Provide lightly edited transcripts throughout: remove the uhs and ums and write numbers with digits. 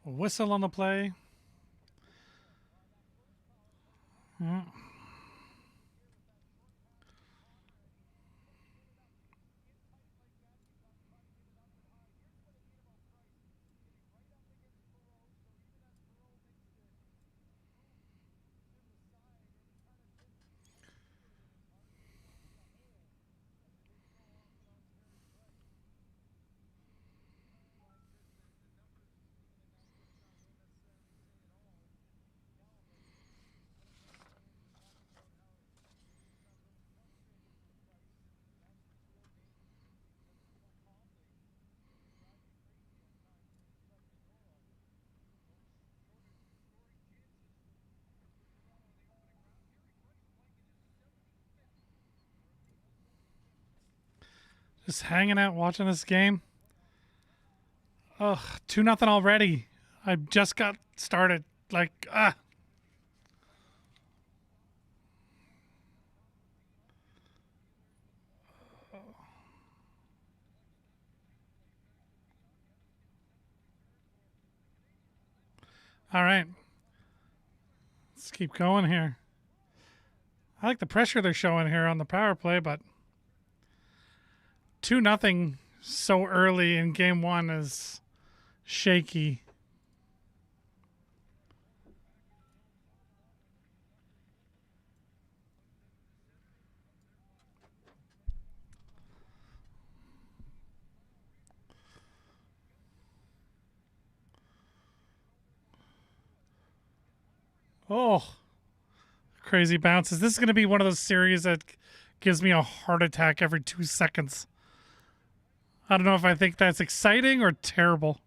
Whistle on the play. Just hanging out watching this game. Ugh, 2-0 already. I just got started. Like, All right. Let's keep going here. I like the pressure they're showing here on the power play, but 2-0 so early in game one is shaky. Oh, crazy bounces. This is going to be one of those series that gives me a heart attack every 2 seconds. I don't know if I think that's exciting or terrible.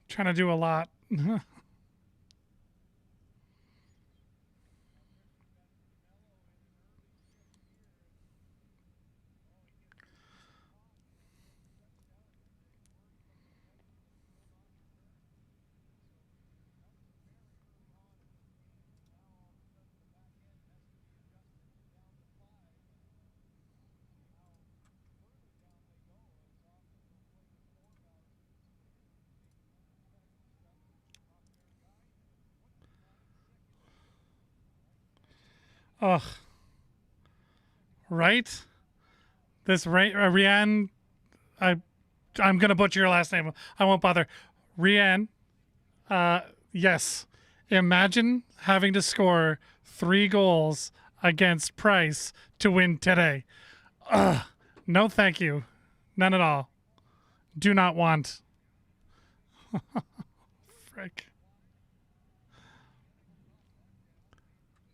Trying to do a lot. Ugh. Right? This Rian, I'm gonna butcher your last name. I won't bother. Rian. Yes. Imagine having to score 3 goals against Price to win today. Ugh. No, thank you. None at all. Do not want. Frick.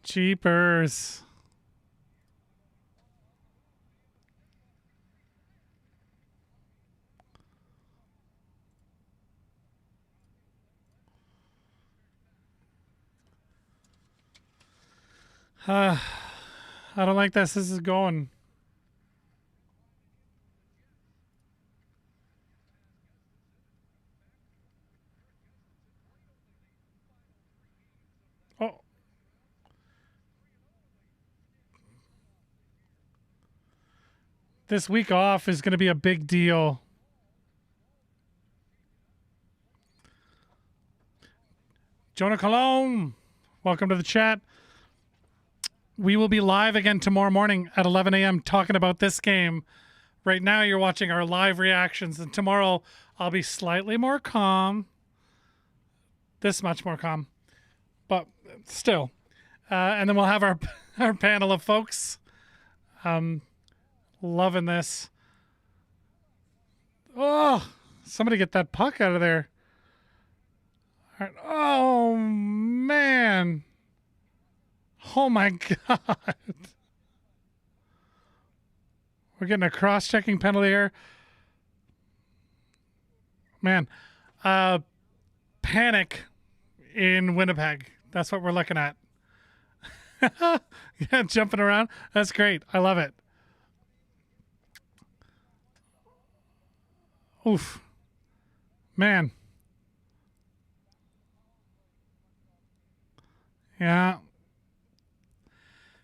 Jeepers. I don't like this. This is going. Oh. This week off is going to be a big deal. Jonah Cologne, welcome to the chat. We will be live again tomorrow morning at 11 a.m. talking about this game Right now, you're watching our live reactions, and tomorrow I'll be slightly more calm. This much more calm, but still. And then we'll have our our panel of folks. Loving this. Oh, somebody get that puck out of there. All right. Oh, man. Oh, my God. We're getting a cross-checking penalty here. Man. Panic in Winnipeg. That's what we're looking at. Yeah, jumping around. That's great. I love it. Oof. Man. Yeah.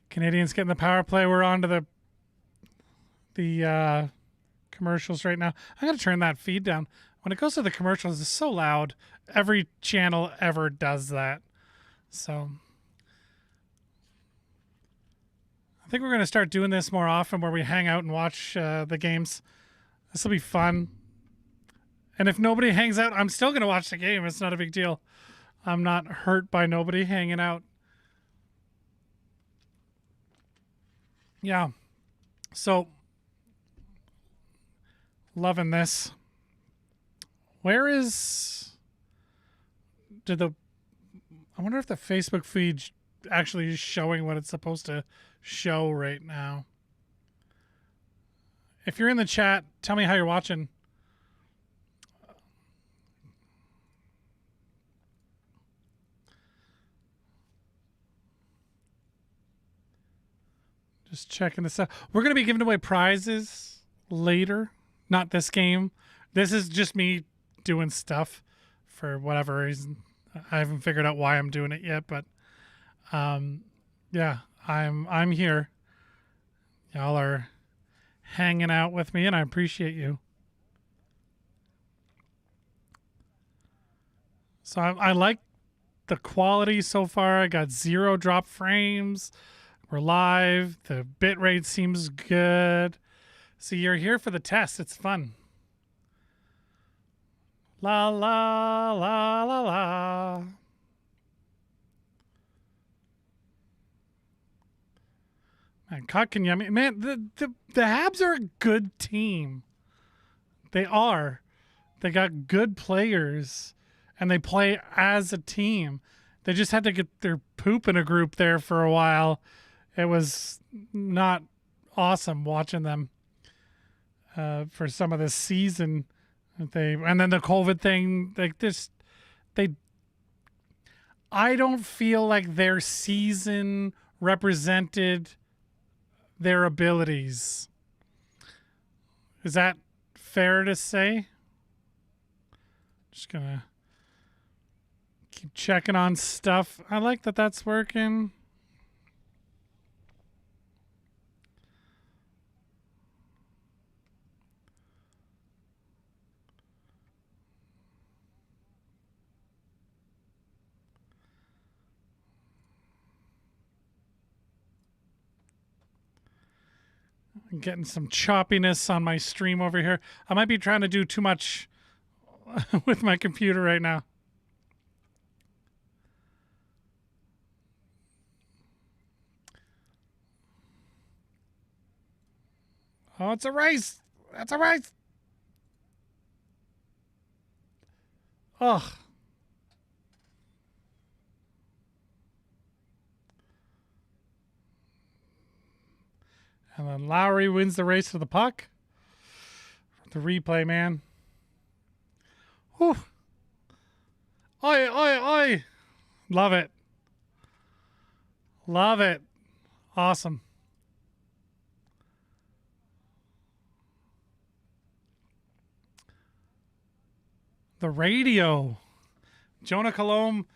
Canadians getting the power play. We're on to the commercials right now. I'm going to turn that feed down. When it goes to the commercials, it's so loud. Every channel ever does that. So I think we're going to start doing this more often where we hang out and watch the games. This will be fun. And if nobody hangs out, I'm still going to watch the game. It's not a big deal. I'm not hurt by nobody hanging out. Yeah. So, loving this. Where is... I wonder if the Facebook feed actually is showing what it's supposed to show right now. If you're in the chat, tell me how you're watching. Just checking this out. We're going to be giving away prizes later. Not this game. This is just me doing stuff for whatever reason. I haven't figured out why I'm doing it yet, but yeah, I'm here. Y'all are hanging out with me, and I appreciate you. So I like the quality so far. I got 0 drop frames. We're live. The bit rate seems good. So you're here for the test. It's fun. La la la la la. Man, Kotkaniemi. Man, the Habs are a good team. They are. They got good players, and they play as a team. They just had to get their poop in a group there for a while. It was not awesome watching them for some of this season. And then the COVID thing, like this, I don't feel like their season represented their abilities. Is that fair to say? Just gonna keep checking on stuff. I like that that's working. I'm getting some choppiness on my stream over here. I might be trying to do too much with my computer right now. Oh, it's a race. That's a race. Ugh. And then Lowry wins the race to the puck. The replay, man. Whew. Oi, oi, oi. Love it. Love it. Awesome. The radio. Jonah Colomb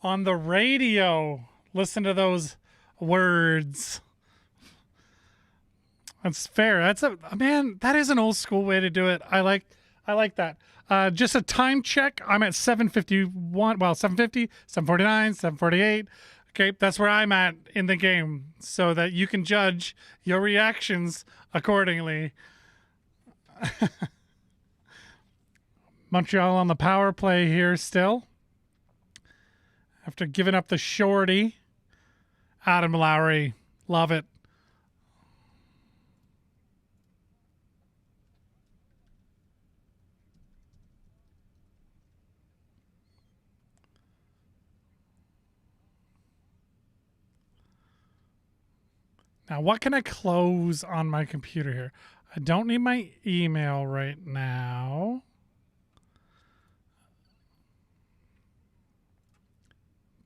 on the radio. Listen to those words. That's fair. That's man, that is an old school way to do it. I like that. Just a time check. I'm at 7:51. Well, 7:50, 7:49, 7:48. Okay, that's where I'm at in the game, so that you can judge your reactions accordingly. Montreal on the power play here still. After giving up the shorty. Adam Lowry. Love it. Now, what can I close on my computer here? I don't need my email right now.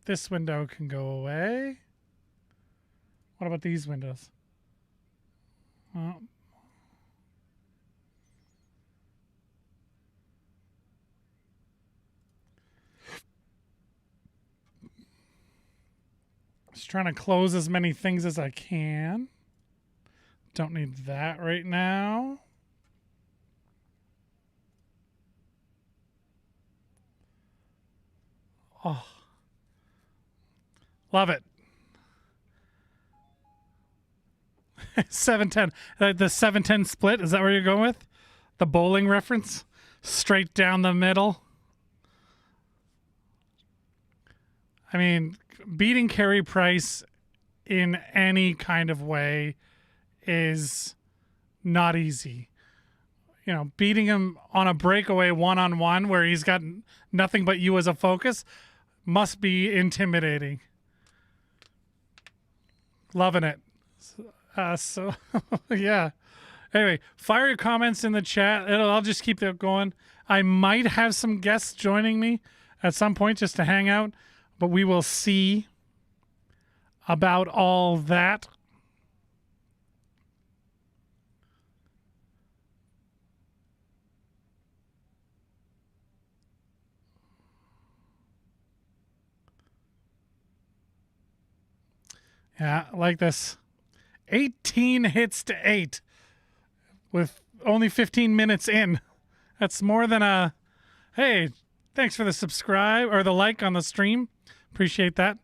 This window can go away. What about these windows? Oh. Just trying to close as many things as I can. Don't need that right now. Oh. Love it. 710. The 710 split, is that where you're going with? The bowling reference? Straight down the middle. I mean, beating Carey Price in any kind of way is not easy. You know, beating him on a breakaway one-on-one where he's got nothing but you as a focus must be intimidating. Loving it. So, yeah. Anyway, fire your comments in the chat. I'll just keep that going. I might have some guests joining me at some point just to hang out, but we will see about all that. Yeah, I like this. 18 hits to 8 with only 15 minutes in. That's more than a, hey, thanks for the subscribe or the like on the stream. Appreciate that.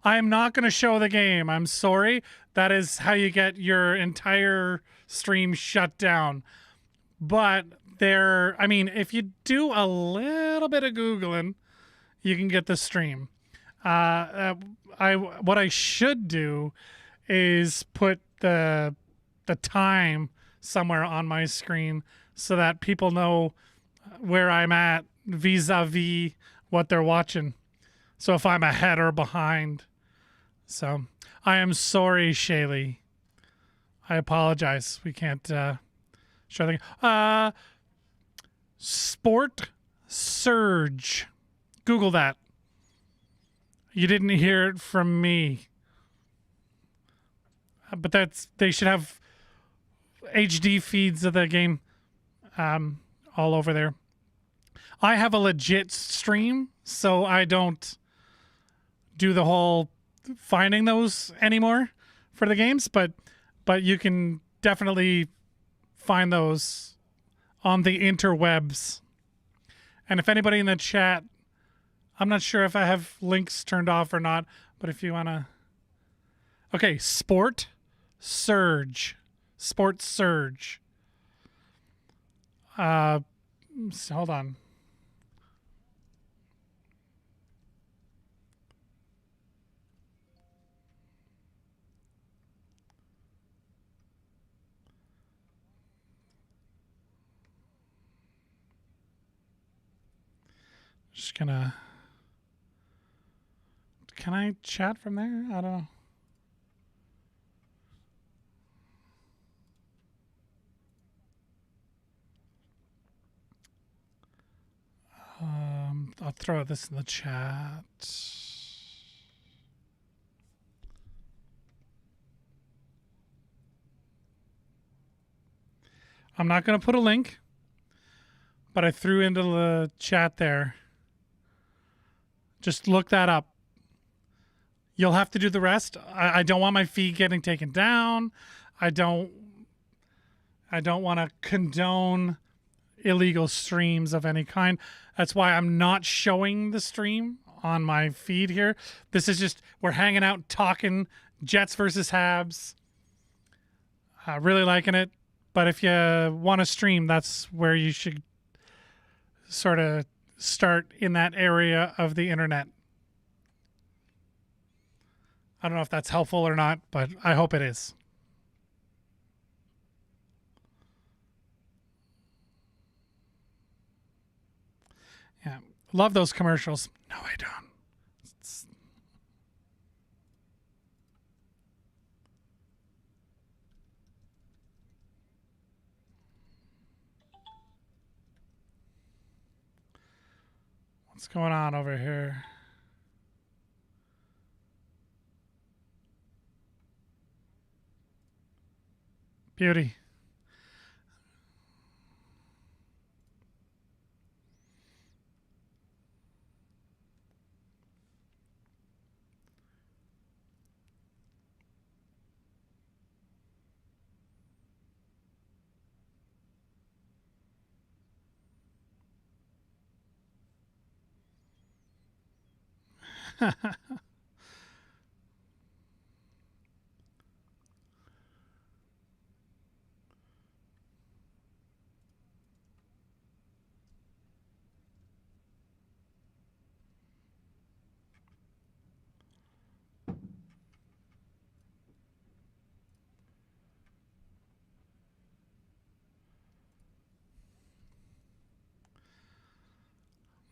I am not going to show the game. I'm sorry. That is how you get your entire stream shut down. But there, I mean, if you do a little bit of Googling, you can get the stream. What I should do is put the time somewhere on my screen so that people know where I'm at vis-a-vis what they're watching. So if I'm ahead or behind. So I am sorry, Shaylee. I apologize. We can't show the Sport Surge. Google that. You didn't hear it from me. But they should have HD feeds of the game all over there. I have a legit stream, so I don't do the whole finding those anymore for the games, but you can definitely find those on the interwebs. And if anybody in the chat, I'm not sure if I have links turned off or not, but if you want to... Okay, Sport Surge. Hold on. Just gonna... Can I chat from there? I don't know. I'll throw this in the chat. I'm not going to put a link, but I threw into the chat there. Just look that up. You'll have to do the rest. I don't want my feed getting taken down. I don't want to condone illegal streams of any kind. That's why I'm not showing the stream on my feed here. This is just, we're hanging out talking Jets versus Habs. Really liking it. But if you want to stream, that's where you should sort of start in that area of the internet. I don't know if that's helpful or not, but I hope it is. Yeah. Love those commercials. No, I don't. It's... What's going on over here? Beauty.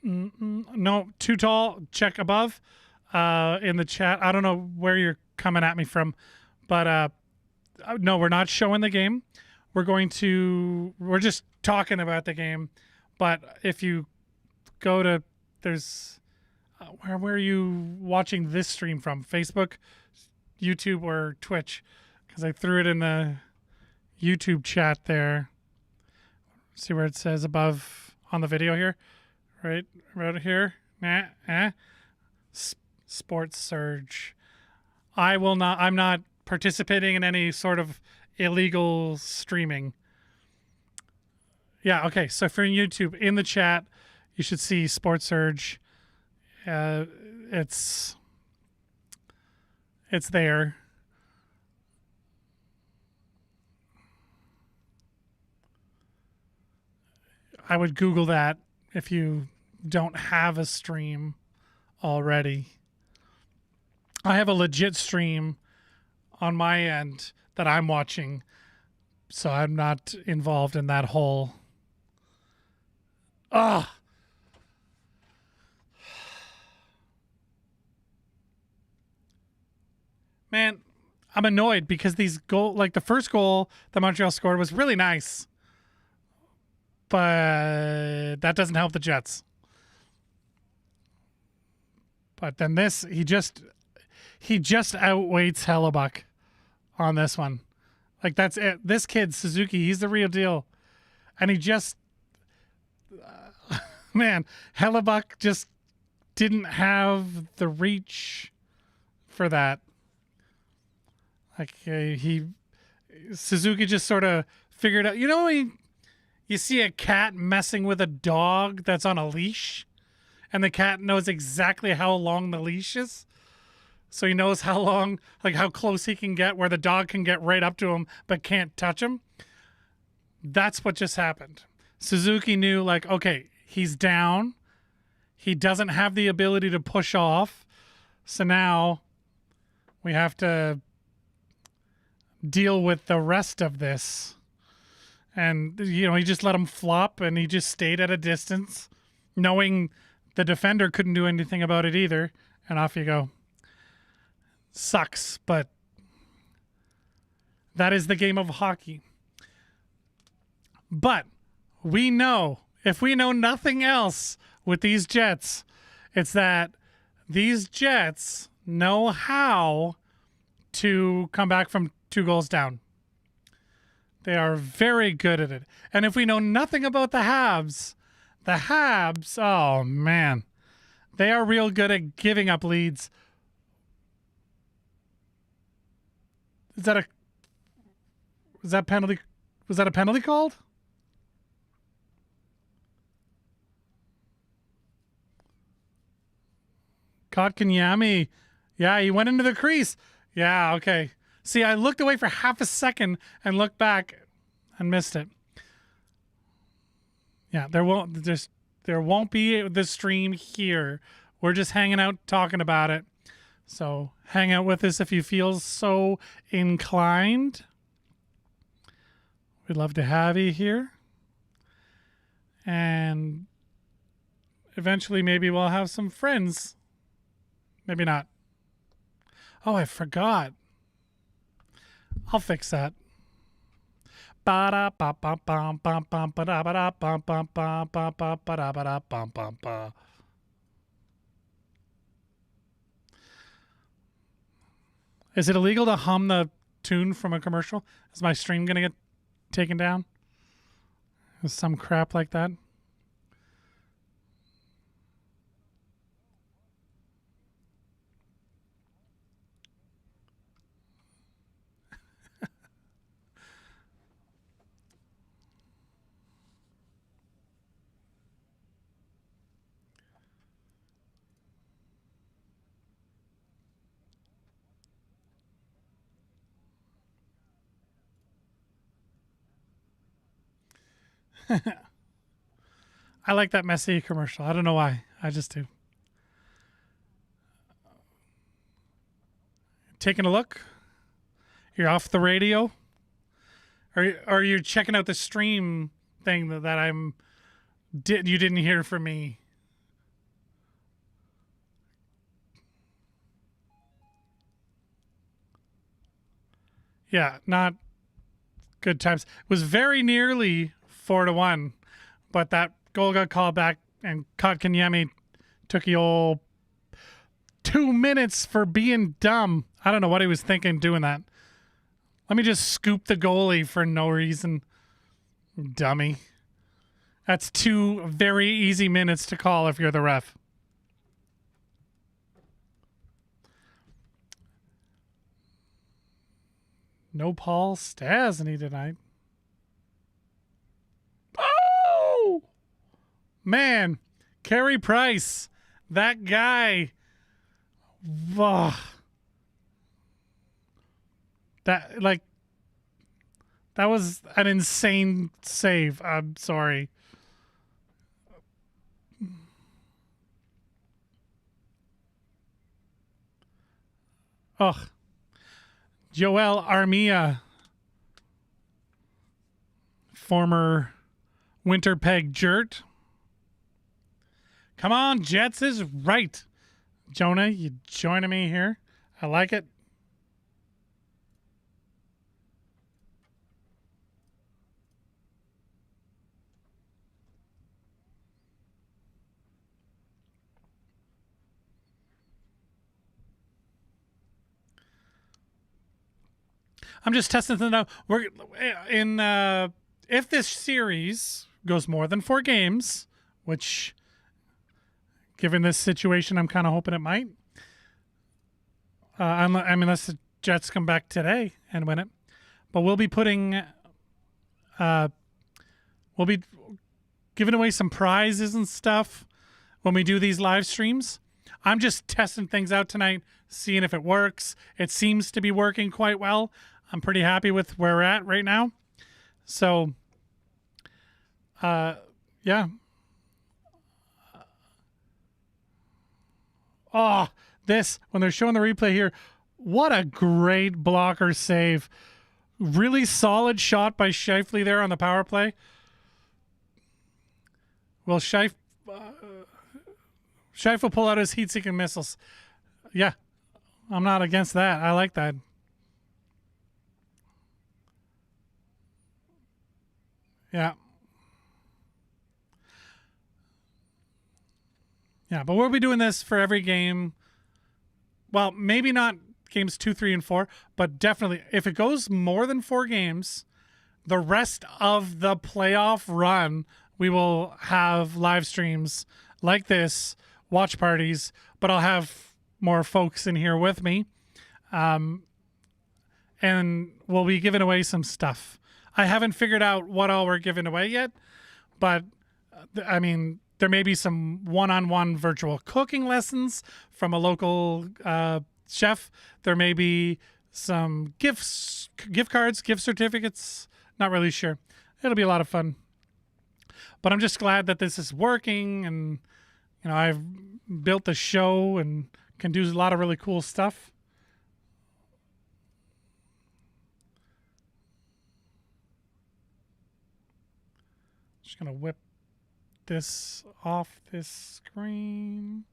No, too tall. Check above in the chat. I don't know where you're coming at me from, but no, we're not showing the game. We're just talking about the game. But if you go to, there's, where are you watching this stream from? Facebook, YouTube, or Twitch? Because I threw it in the YouTube chat there. See where it says above on the video here? Right here. Sports Surge. I'm not participating in any sort of illegal streaming. Yeah, okay. So for YouTube, in the chat, you should see Sports Surge. It's there. I would Google that if you don't have a stream already. I have a legit stream on my end that I'm watching, so I'm not involved in that whole... Man, I'm annoyed because these like the first goal that Montreal scored was really nice, but that doesn't help the Jets. But then this, he just outweights Hellebuck on this one. Like, that's it. This kid, Suzuki, he's the real deal. And he just, man, Hellebuck just didn't have the reach for that. Like, Suzuki just sort of figured out, you see a cat messing with a dog that's on a leash, and the cat knows exactly how long the leash is. So he knows how long, like how close he can get, where the dog can get right up to him but can't touch him. That's what just happened. Suzuki knew, like, okay, he's down. He doesn't have the ability to push off. So now we have to deal with the rest of this. And, he just let him flop, and he just stayed at a distance, knowing the defender couldn't do anything about it either. And off you go. Sucks, but that is the game of hockey. But we know, if we know nothing else with these Jets, it's that these Jets know how to come back from 2 goals down. They are very good at it. And if we know nothing about the Habs, oh man, they are real good at giving up leads. Was that a penalty called? Kotkaniemi. Yeah, he went into the crease. Yeah, okay. See, I looked away for half a second and looked back. and missed it. Yeah, there won't be the stream here. We're just hanging out talking about it. So hang out with us if you feel so inclined. We'd love to have you here. And eventually maybe we'll have some friends. Maybe not. Oh, I forgot. I'll fix that. Is it illegal to hum the tune from a commercial? Is my stream going to get taken down? Some crap like that? I like that messy commercial. I don't know why. I just do. Taking a look? You're off the radio? Or you're checking out the stream thing that you didn't hear from me? Yeah, not good times. It was very nearly 4-1, but that goal got called back, and Kotkaniemi took the old 2 minutes for being dumb. I don't know what he was thinking doing that. Let me just scoop the goalie for no reason. Dummy. That's 2 very easy minutes to call if you're the ref. No Paul Stastny tonight. Oh! Man, Carey Price. That guy. Ugh. That was an insane save. I'm sorry. Ugh. Joel Armia, former Winterpeg Jert. Come on, Jets is right. Jonah, you joining me here? I like it. I'm just testing something out. We're in if this series goes more than 4 games, which given this situation, I'm kind of hoping it might. Unless the Jets come back today and win it, but we'll be putting, we'll be giving away some prizes and stuff when we do these live streams. I'm just testing things out tonight, seeing if it works. It seems to be working quite well. I'm pretty happy with where we're at right now. So, yeah. Oh, when they're showing the replay here, what a great blocker save. Really solid shot by Scheifele there on the power play. Well, Scheif will pull out his heat-seeking missiles. Yeah, I'm not against that. I like that. Yeah. Yeah, but we'll be doing this for every game. Well, maybe not games 2, 3, and 4, but definitely if it goes more than 4 games, the rest of the playoff run, we will have live streams like this, watch parties, but I'll have more folks in here with me. And we'll be giving away some stuff. I haven't figured out what all we're giving away yet, but I mean, there may be some one-on-one virtual cooking lessons from a local chef. There may be some gift cards, gift certificates. Not really sure. it'll be a lot of fun. But I'm just glad that this is working, and I've built the show and can do a lot of really cool stuff. Just gonna whip this off this screen.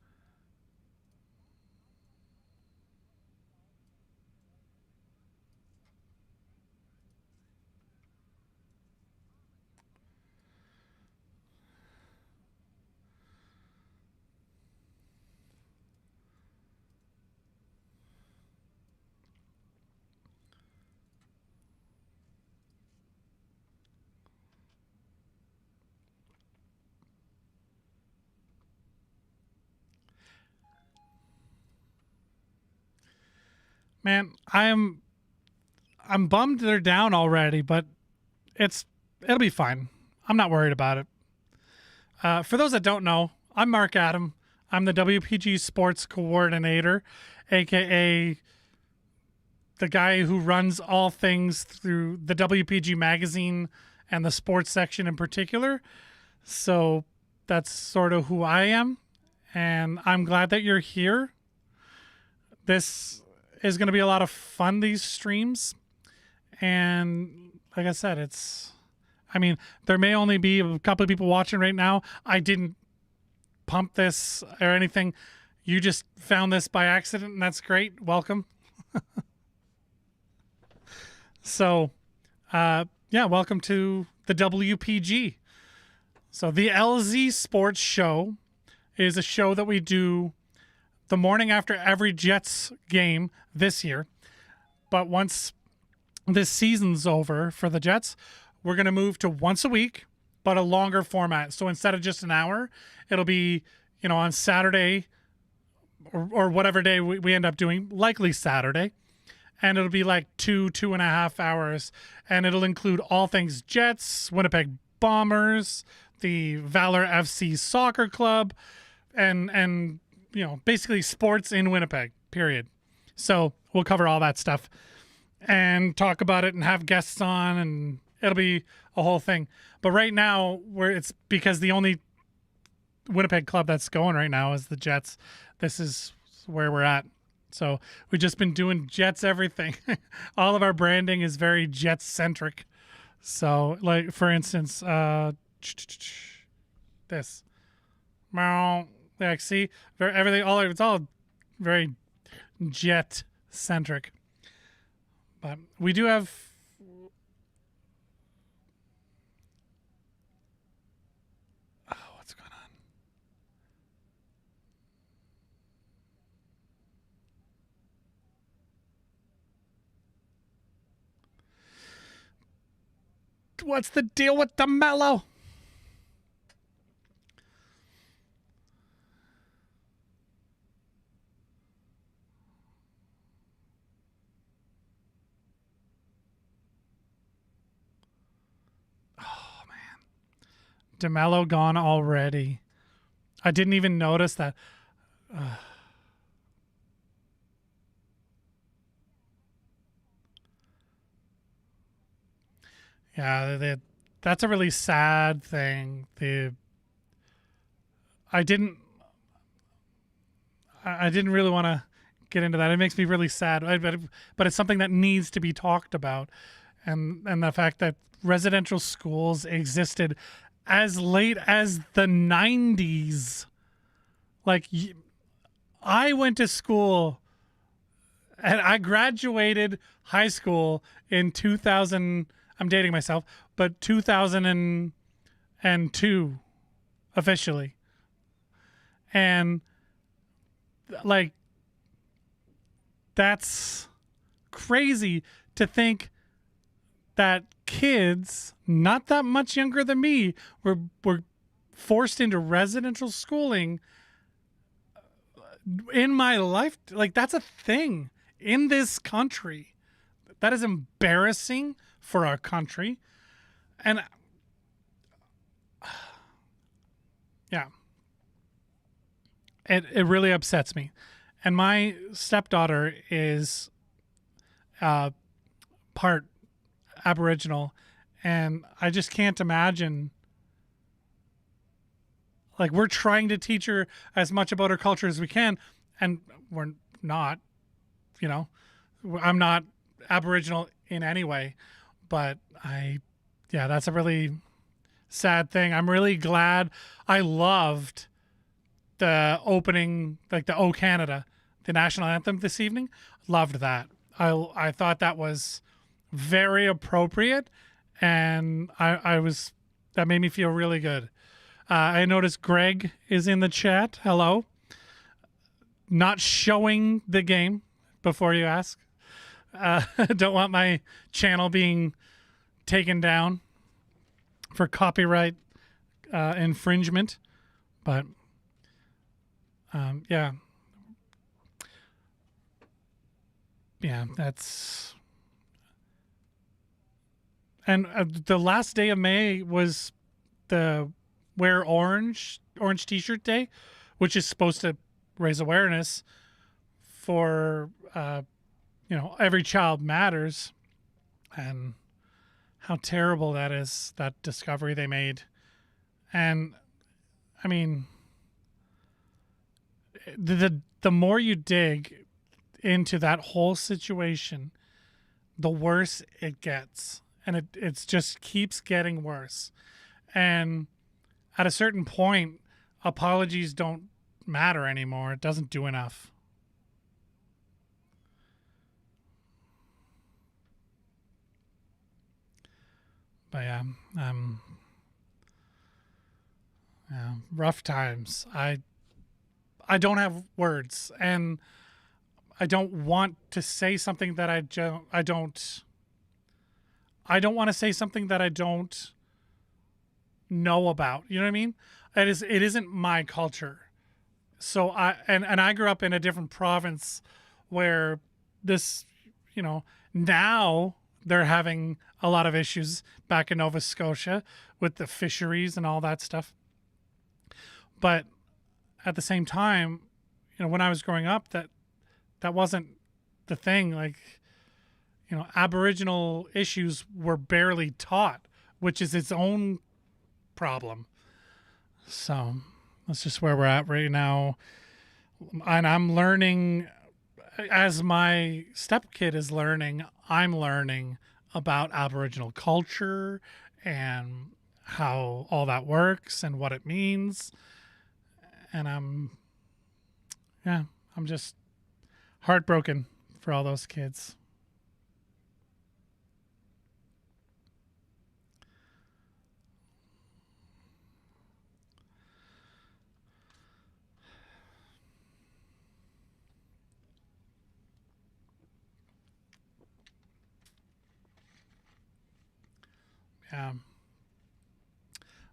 Man, I'm bummed they're down already, but it'll be fine. I'm not worried about it. For those that don't know, I'm Mark Adam. I'm the WPG Sports Coordinator, aka the guy who runs all things through the WPG magazine and the sports section in particular. So that's sort of who I am, and I'm glad that you're here. This is going to be a lot of fun, these streams. And like I said, there may only be a couple of people watching right now. I didn't pump this or anything. You just found this by accident, and that's great. Welcome. So, welcome to the WPG. So the LZ Sports Show is a show that we do the morning after every Jets game this year. But once this season's over for the Jets, we're going to move to once a week, but a longer format. So instead of just an hour, it'll be, on Saturday or whatever day we end up doing, likely Saturday. And it'll be like 2.5 hours. And it'll include all things Jets, Winnipeg Bombers, the Valor FC Soccer Club, and basically sports in Winnipeg, period. So we'll cover all that stuff and talk about it and have guests on, and it'll be a whole thing. But right now, it's because the only Winnipeg club that's going right now is the Jets. This is where we're at. So we've just been doing Jets everything. All of our branding is very Jets centric. So, like, for instance, this. Like, see, everything, it's all very Jet centric. But we do have. Oh, what's going on? What's the deal with the mellow? DeMello gone already. I didn't even notice that. Yeah, that's a really sad thing. I didn't really want to get into that. It makes me really sad. But it's something that needs to be talked about, and the fact that residential schools existed as late as the 90s. Like, I went to school and I graduated high school in 2000. I'm dating myself, but 2002 officially. And like, that's crazy to think that kids not that much younger than me were forced into residential schooling in my life. Like, that's a thing in this country. That is embarrassing for our country. And yeah, it really upsets me. And my stepdaughter is part Aboriginal, And I just can't imagine, like, we're trying to teach her as much about her culture as we can, and we're not, you know, I'm not Aboriginal in any way, but yeah, that's a really sad thing. I'm really glad. I loved the opening, like the "O Canada," the national anthem this evening. Loved that. I thought that was very appropriate, and I was that made me feel really good. I noticed Greg is in the chat. Hello. Not showing the game before you ask. Don't want my channel being taken down for copyright infringement, but yeah, that's. And the last day of May was the wear orange T-shirt day, which is supposed to raise awareness for every child matters, and how terrible that is, that discovery they made. And I mean, the more you dig into that whole situation, the worse it gets, and it's just keeps getting worse. And at a certain point, apologies don't matter anymore. It doesn't do enough. But yeah, rough times. I don't have words, and I don't want to say something that I don't want to say something that I don't know about. You know what I mean? It isn't my culture. So I grew up in a different province where this, now they're having a lot of issues back in Nova Scotia with the fisheries and all that stuff. But at the same time, when I was growing up, that wasn't the thing. Like, Aboriginal issues were barely taught, which is its own problem. So that's just where we're at right now. And I'm learning, as my stepkid is learning, I'm learning about Aboriginal culture and how all that works and what it means. And I'm just heartbroken for all those kids. Yeah.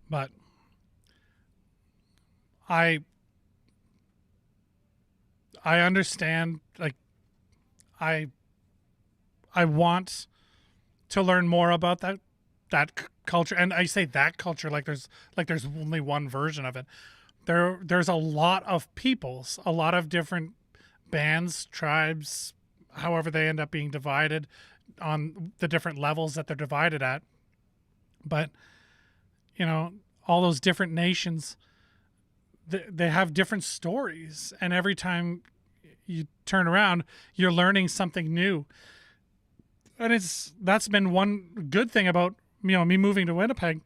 But I understand, like, I want to learn more about that culture, and I say that culture like there's only one version of it. There's a lot of peoples, a lot of different bands, tribes, however they end up being divided on the different levels that they're divided at. But all those different nations, they have different stories, and every time you turn around, you're learning something new. And that's been one good thing about me moving to Winnipeg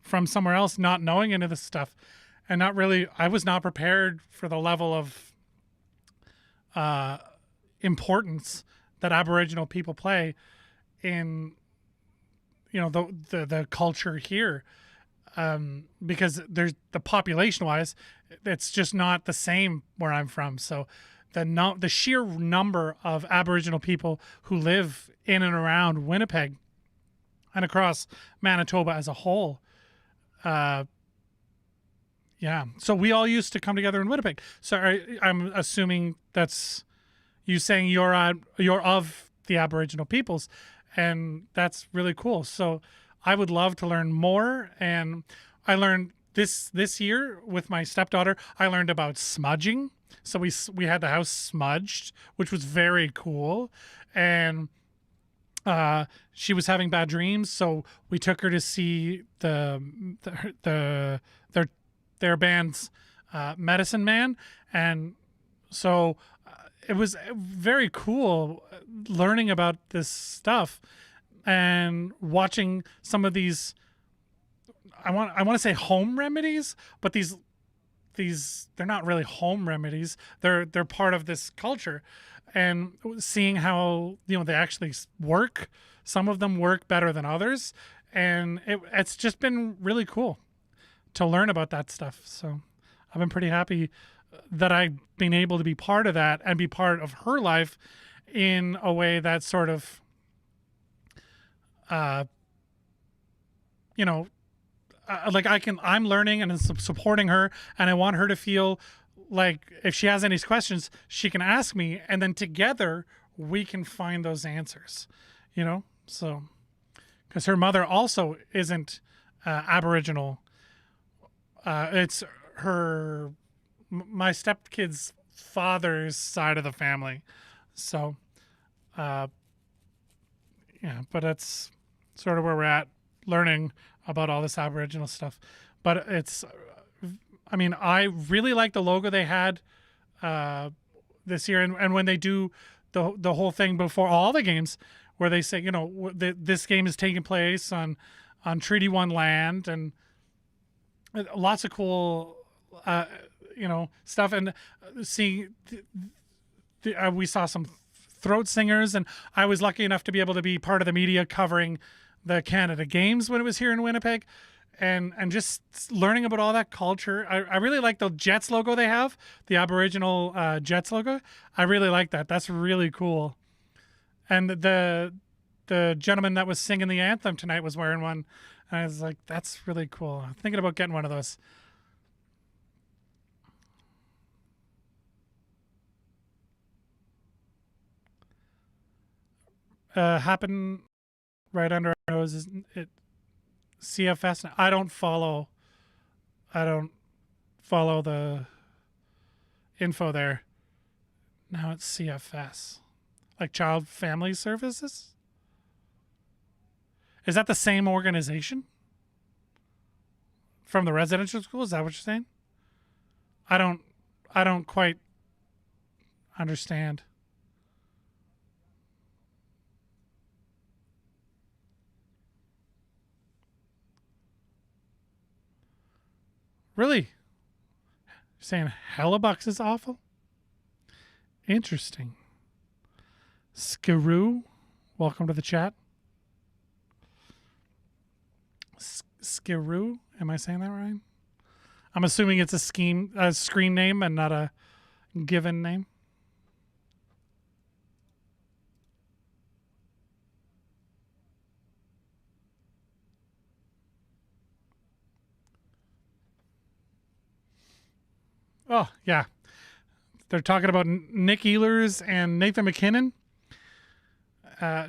from somewhere else, not knowing any of this stuff, and I was not prepared for the level of importance that Aboriginal people play in the culture here, because there's the population wise, it's just not the same where I'm from. So the sheer number of Aboriginal people who live in and around Winnipeg and across Manitoba as a whole, yeah. So we all used to come together in Winnipeg. So I'm assuming that's you saying you're of the Aboriginal peoples, and that's really cool. So I would love to learn more. And I learned this year with my stepdaughter, I learned about smudging. So we had the house smudged, which was very cool. And She was having bad dreams, so we took her to see their their band's Medicine Man, and so it was very cool learning about this stuff and watching some of these. I want to say home remedies, but these they're not really home remedies. They're part of this culture, and seeing how they actually work. Some of them work better than others, and it's just been really cool to learn about that stuff. So I've been pretty happy that I've been able to be part of that and be part of her life in a way that sort of uh you know like I'm learning and supporting her, and I want her to feel like if she has any questions she can ask me, and then together we can find those answers, so because her mother also isn't Aboriginal. It's my stepkid's father's side of the family. So yeah, but that's sort of where we're at, learning about all this Aboriginal stuff. But I really like the logo they had this year, and when they do the whole thing before all the games, where they say, this game is taking place on Treaty One land, and lots of cool stuff. And seeing we saw some throat singers, and I was lucky enough to be able to be part of the media covering the Canada Games when it was here in Winnipeg, and just learning about all that culture. I really like the Jets logo they have, the Aboriginal Jets logo. I really like that. That's really cool. And the gentleman that was singing the anthem tonight was wearing one. And I was like, that's really cool. I'm thinking about getting one of those. Happen right under our noses. It CFS. I don't follow the info there. Now it's CFS, like Child Family Services. Is that the same organization from the residential school? Is that what you're saying? I don't quite understand. Really? You're saying Hellebucks is awful? Interesting. Skiroo, welcome to the chat. Skiroo, am I saying that right? I'm assuming it's a screen name and not a given name. Oh, yeah. They're talking about Nick Ehlers and Nathan McKinnon.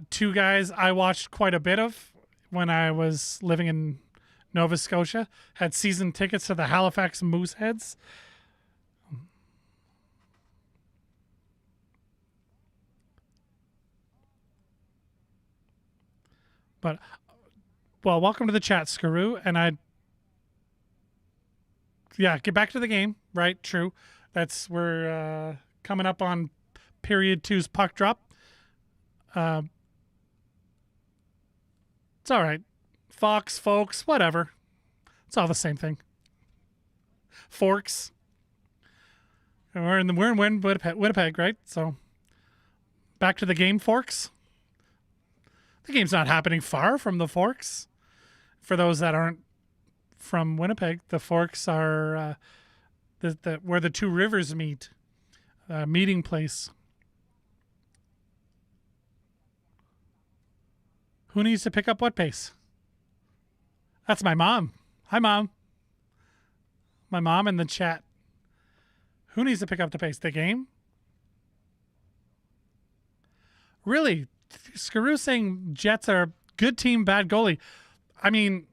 Two guys I watched quite a bit of when I was living in Nova Scotia. Had season tickets to the Halifax Mooseheads. But, well, welcome to the chat, Skaroo. And get back to the game. Right, true. We're coming up on period two's puck drop. It's all right. Fox, folks, whatever. It's all the same thing. Forks. We're in Winnipeg, right? So back to the game, Forks. The game's not happening far from the Forks. For those that aren't from Winnipeg, the Forks are where the two rivers meet, meeting place. Who needs to pick up what pace? That's my mom. Hi, Mom. My mom in the chat. Who needs to pick up the pace? The game? Really? Skaroo saying Jets are good team, bad goalie. I mean,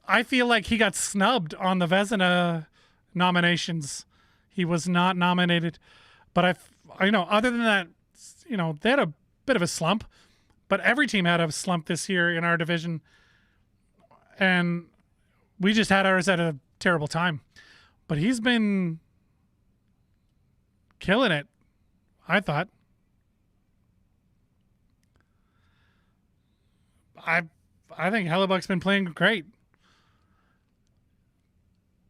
I feel like he got snubbed on the Vezina nominations. He was not nominated. But I other than that, they had a bit of a slump. But every team had a slump this year in our division, and we just had ours at a terrible time. But he's been killing it, I thought. I think Hellebuck's been playing great.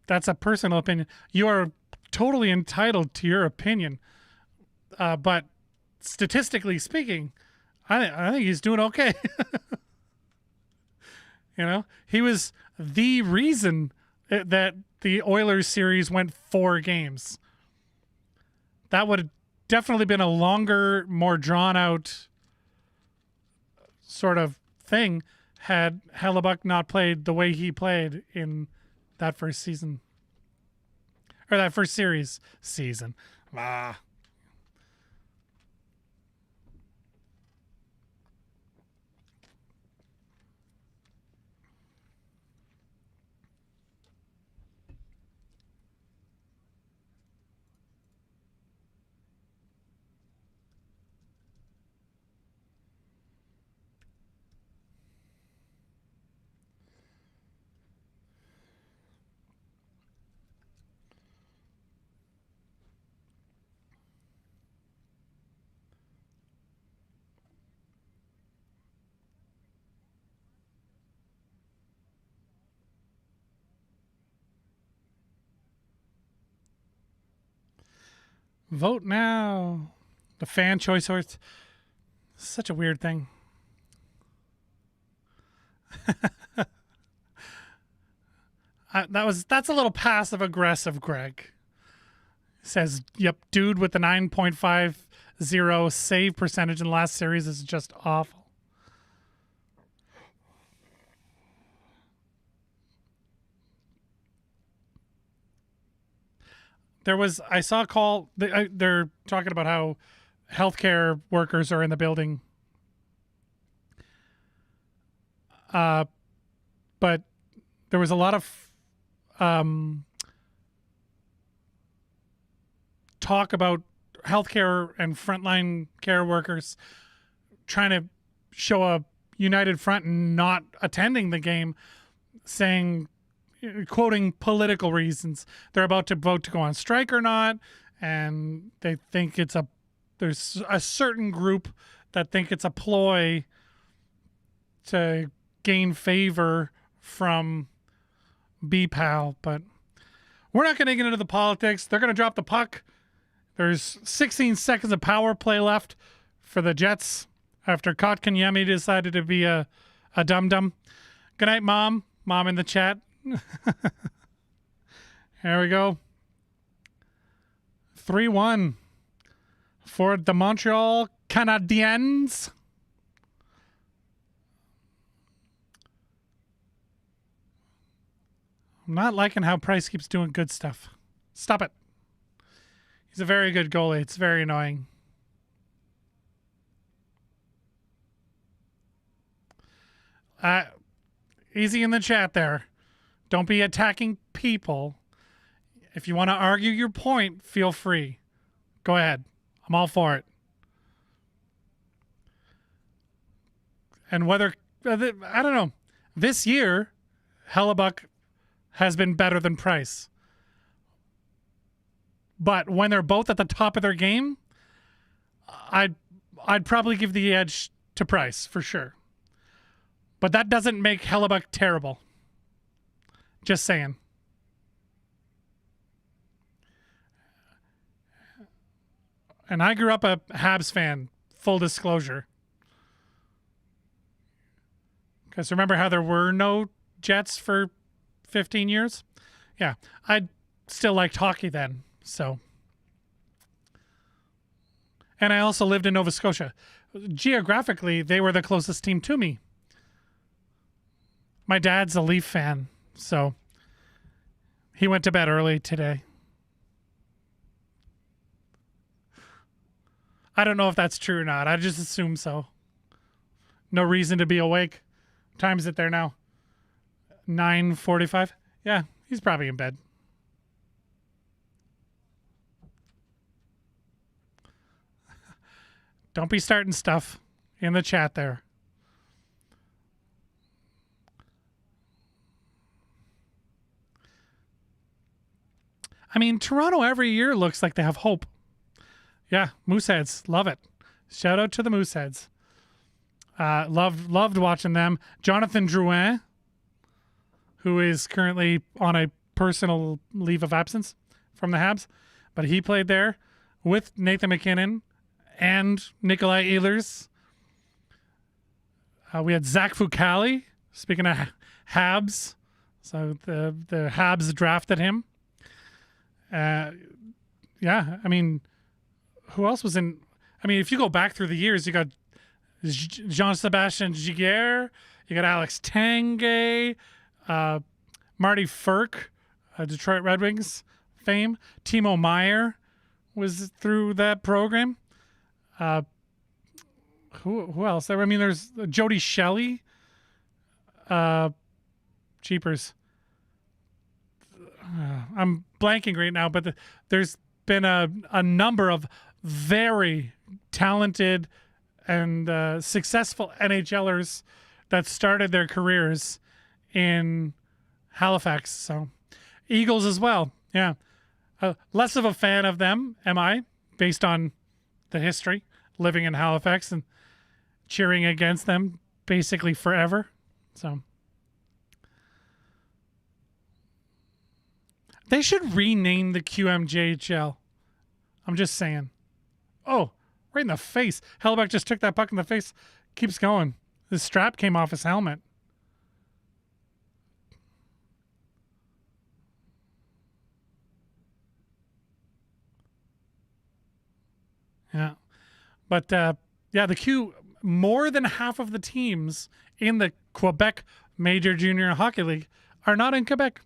That's a personal opinion. You are totally entitled to your opinion. But statistically speaking, I think he's doing okay. He was the reason that the Oilers series went 4 games. That would have definitely been a longer, more drawn out sort of thing had Hellebuck not played the way he played in that first season. Or that first season. Vote now. The fan choice horse. Such a weird thing. That's a little passive aggressive, Greg. Says, yep, dude with the 9.50 save percentage in the last series is just awful. I saw a call. They're talking about how healthcare workers are in the building. But there was a lot of talk about healthcare and frontline care workers trying to show a united front and not attending the game, saying, quoting political reasons, they're about to vote to go on strike or not, and they think there's a certain group that think it's a ploy to gain favor from BPAL. But we're not going to get into the politics. They're going to drop the puck. There's 16 seconds of power play left for the Jets after Kotkaniemi decided to be a dum-dum. Good night, Mom. Mom in the chat. There we go. 3-1 for the Montreal Canadiens. I'm not liking how Price keeps doing good stuff. Stop it. He's a very good goalie. It's very annoying. Easy in the chat there. Don't be attacking people. If you want to argue your point, feel free. Go ahead. I'm all for it. And whether, I don't know, this year, Hellebuck has been better than Price. But when they're both at the top of their game, I'd probably give the edge to Price for sure. But that doesn't make Hellebuck terrible. Just saying. And I grew up a Habs fan, full disclosure. Because remember how there were no Jets for 15 years? Yeah, I still liked hockey then, so. And I also lived in Nova Scotia. Geographically, they were the closest team to me. My dad's a Leaf fan, so he went to bed early today. I don't know if that's true or not. I just assume so. No reason to be awake. What time is it there now? 9:45? Yeah, he's probably in bed. Don't be starting stuff in the chat there. I mean, Toronto every year looks like they have hope. Yeah, Mooseheads, love it. Shout out to the Mooseheads. Loved watching them. Jonathan Drouin, who is currently on a personal leave of absence from the Habs, but he played there with Nathan McKinnon and Nikolai Ehlers. We had Zach Fucale, speaking of Habs. So the Habs drafted him. Yeah, I mean, who else was in? I mean, if you go back through the years, you got Jean-Sebastien Giguère, you got Alex Tanguay, Marty Ferk, Detroit Red Wings fame. Timo Meier was through that program. Who else? I mean, there's Jody Shelley. Cheapers. I'm blanking right now, but there's been a number of very talented and successful NHLers that started their careers in Halifax. So Eagles as well. Yeah. Less of a fan of them, am I, based on the history, living in Halifax and cheering against them basically forever. So they should rename the QMJHL. I'm just saying. Oh, right in the face. Hellbeck just took that puck in the face. Keeps going. The strap came off his helmet. Yeah. But, yeah, the Q, more than half of the teams in the Quebec Major Junior Hockey League are not in Quebec.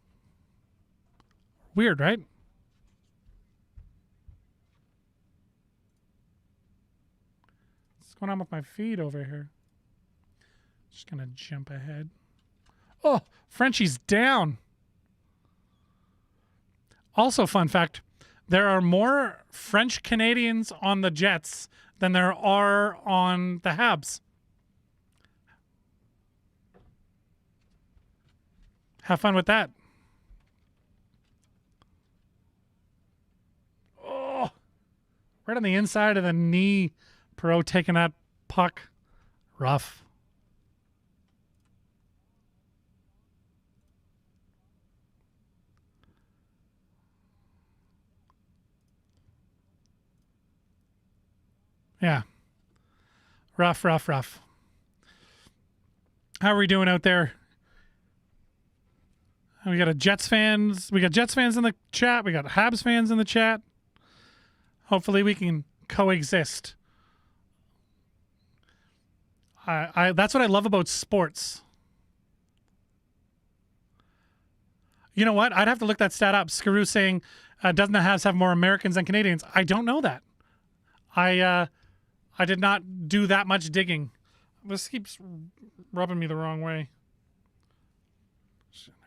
Weird, right? What's going on with my feed over here? Just going to jump ahead. Oh, Frenchie's down. Also, fun fact, there are more French Canadians on the Jets than there are on the Habs. Have fun with that. Oh, right on the inside of the knee. Perot taking that puck. Rough. Yeah. Rough. How are we doing out there? We got Jets fans in the chat. We got Habs fans in the chat. Hopefully we can coexist. That's what I love about sports. You know what? I'd have to look that stat up. Skaroo saying, doesn't the Habs have more Americans than Canadians? I don't know that. I did not do that much digging. This keeps rubbing me the wrong way.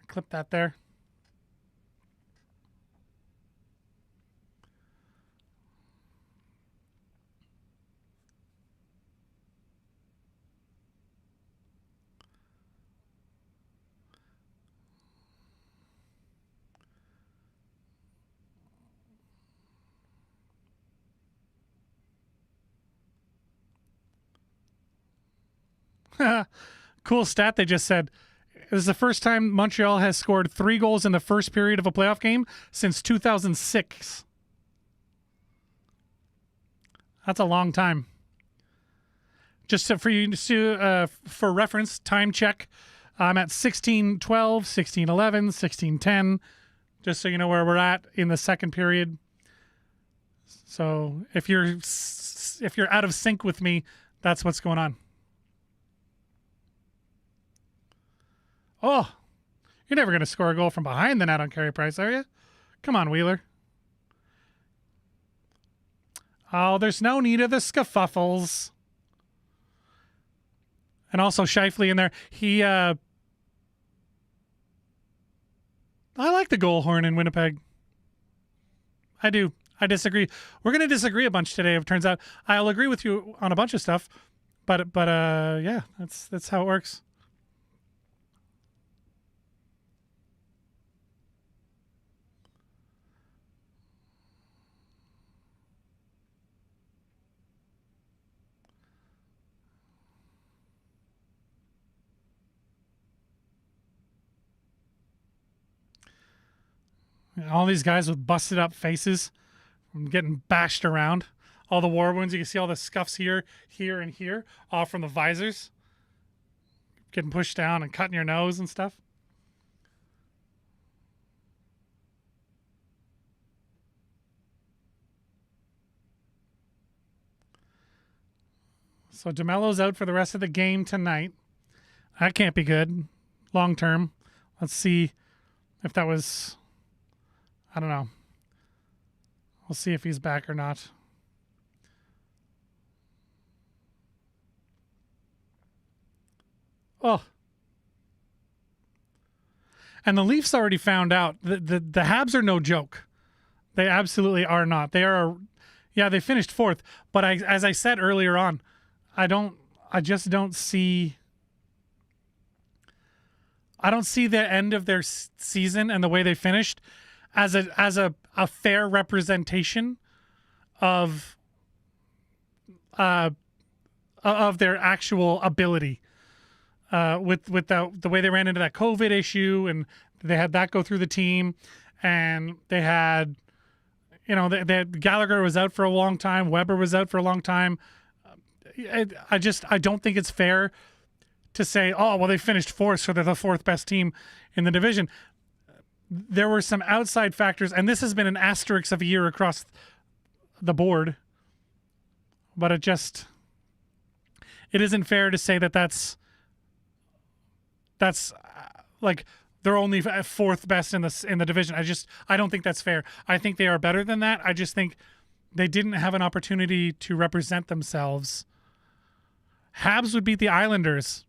Clip that there. Cool stat they just said. This is the first time Montreal has scored 3 goals in the first period of a playoff game since 2006. That's a long time. Just for you to for reference, time check. I'm at 16-12, 16-11, 16-10, just so you know where we're at in the second period. So if you're out of sync with me, that's what's going on. Oh, you're never going to score a goal from behind the net on Carey Price, are you? Come on, Wheeler. Oh, there's no need of the scuffles. And also Scheifele in there. I like the goal horn in Winnipeg. I do. I disagree. We're going to disagree a bunch today, it turns out. I'll agree with you on a bunch of stuff. But yeah, that's how it works. All these guys with busted up faces from getting bashed around. All the war wounds. You can see all the scuffs here, here, and here, all from the visors. Getting pushed down and cutting your nose and stuff. So DeMello's out for the rest of the game tonight. That can't be good long term. Let's see if that was, I don't know. We'll see if he's back or not. Oh. And the Leafs already found out the Habs are no joke. They absolutely are not. They are, yeah, they finished fourth. But as I said earlier on, I just don't see. I don't see the end of their season and the way they finished as a fair representation of their actual ability. With the way they ran into that COVID issue, and they had that go through the team, and they had, they had Gallagher was out for a long time, Weber was out for a long time. I don't think it's fair to say, oh, well, they finished fourth, so they're the fourth best team in the division. There were some outside factors, and this has been an asterisk of a year across the board, but it isn't fair to say that's like they're only fourth best in the division. I don't think that's fair. I think they are better than that. I just think they didn't have an opportunity to represent themselves. Habs would beat the Islanders.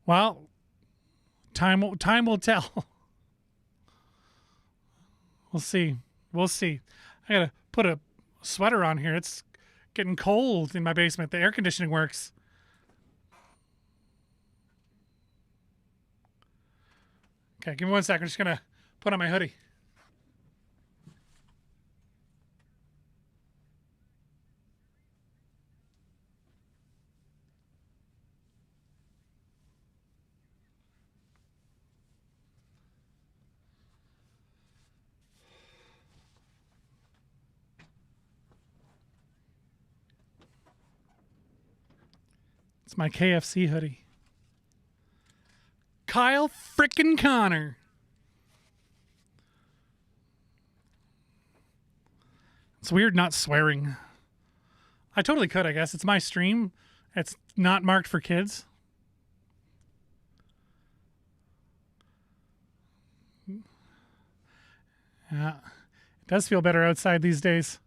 Well, time will tell. We'll see. I gotta put a sweater on here. It's getting cold in my basement. The air conditioning works. Okay, give me 1 second. I'm just gonna put on my hoodie. It's my KFC hoodie. Kyle frickin' Connor. It's weird not swearing. I totally could, I guess. It's my stream. It's not marked for kids. Yeah. It does feel better outside these days.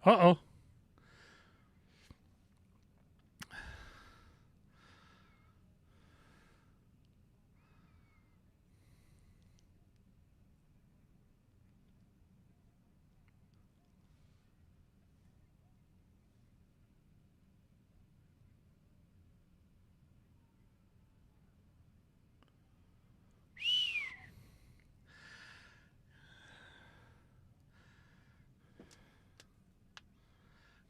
Uh-oh.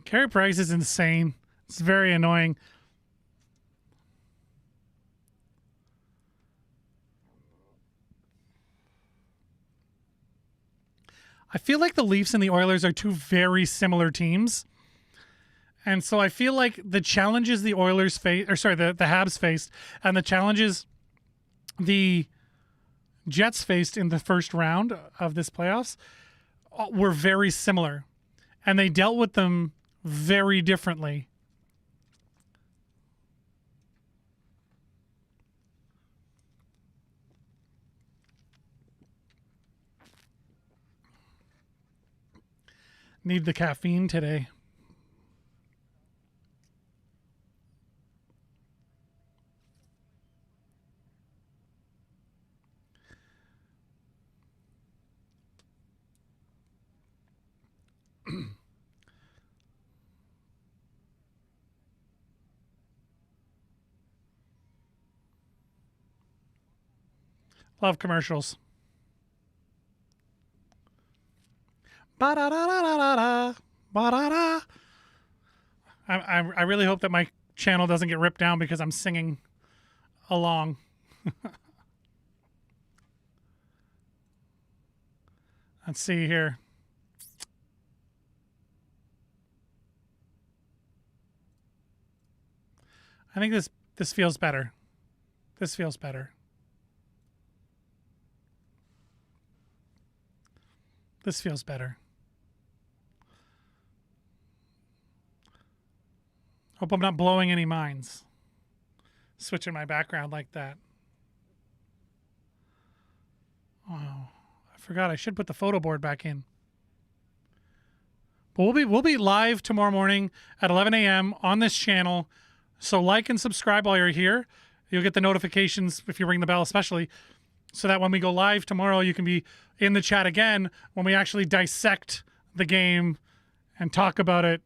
Carey Price is insane. It's very annoying. I feel like the Leafs and the Oilers are two very similar teams. And so I feel like the challenges the Oilers face, or sorry, the Habs faced, and the challenges the Jets faced in the first round of this playoffs were very similar. And they dealt with them very differently. Need the caffeine today. Love commercials. Ba da da da da da da. Ba-da-da. I really hope that my channel doesn't get ripped down because I'm singing along. Let's see here. I think this feels better. This feels better. This feels better. Hope I'm not blowing any minds. Switching my background like that. Oh, I forgot I should put the photo board back in. But we'll be live tomorrow morning at 11 a.m. on this channel. So like and subscribe while you're here. You'll get the notifications if you ring the bell, especially, so that when we go live tomorrow, you can be in the chat again when we actually dissect the game and talk about it.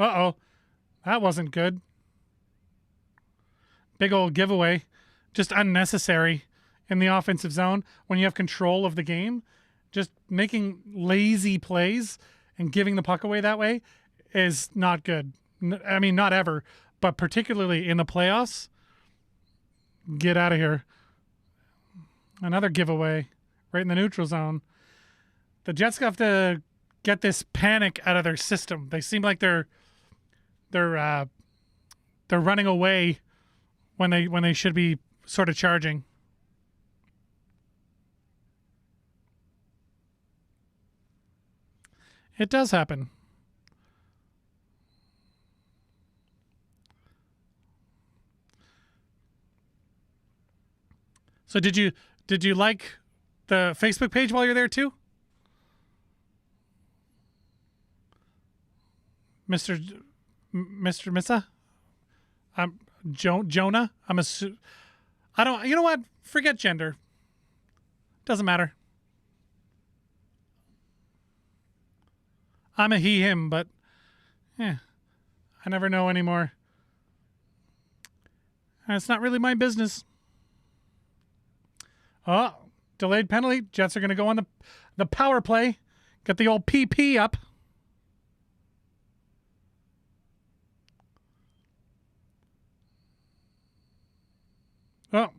Uh-oh. That wasn't good. Big old giveaway. Just unnecessary in the offensive zone when you have control of the game. Just making lazy plays and giving the puck away that way is not good. I mean, not ever, but particularly in the playoffs. Get out of here. Another giveaway right in the neutral zone. The Jets have to get this panic out of their system. They seem like they're running away when they should be sort of charging. It does happen. So did you like the Facebook page while you're there too? Mr. Missa? Jonah? I don't, you know what? Forget gender. Doesn't matter. I'm a he, him, but I never know anymore. And it's not really my business. Oh, delayed penalty. Jets are going to go on the power play. Get the old PP up. Oh.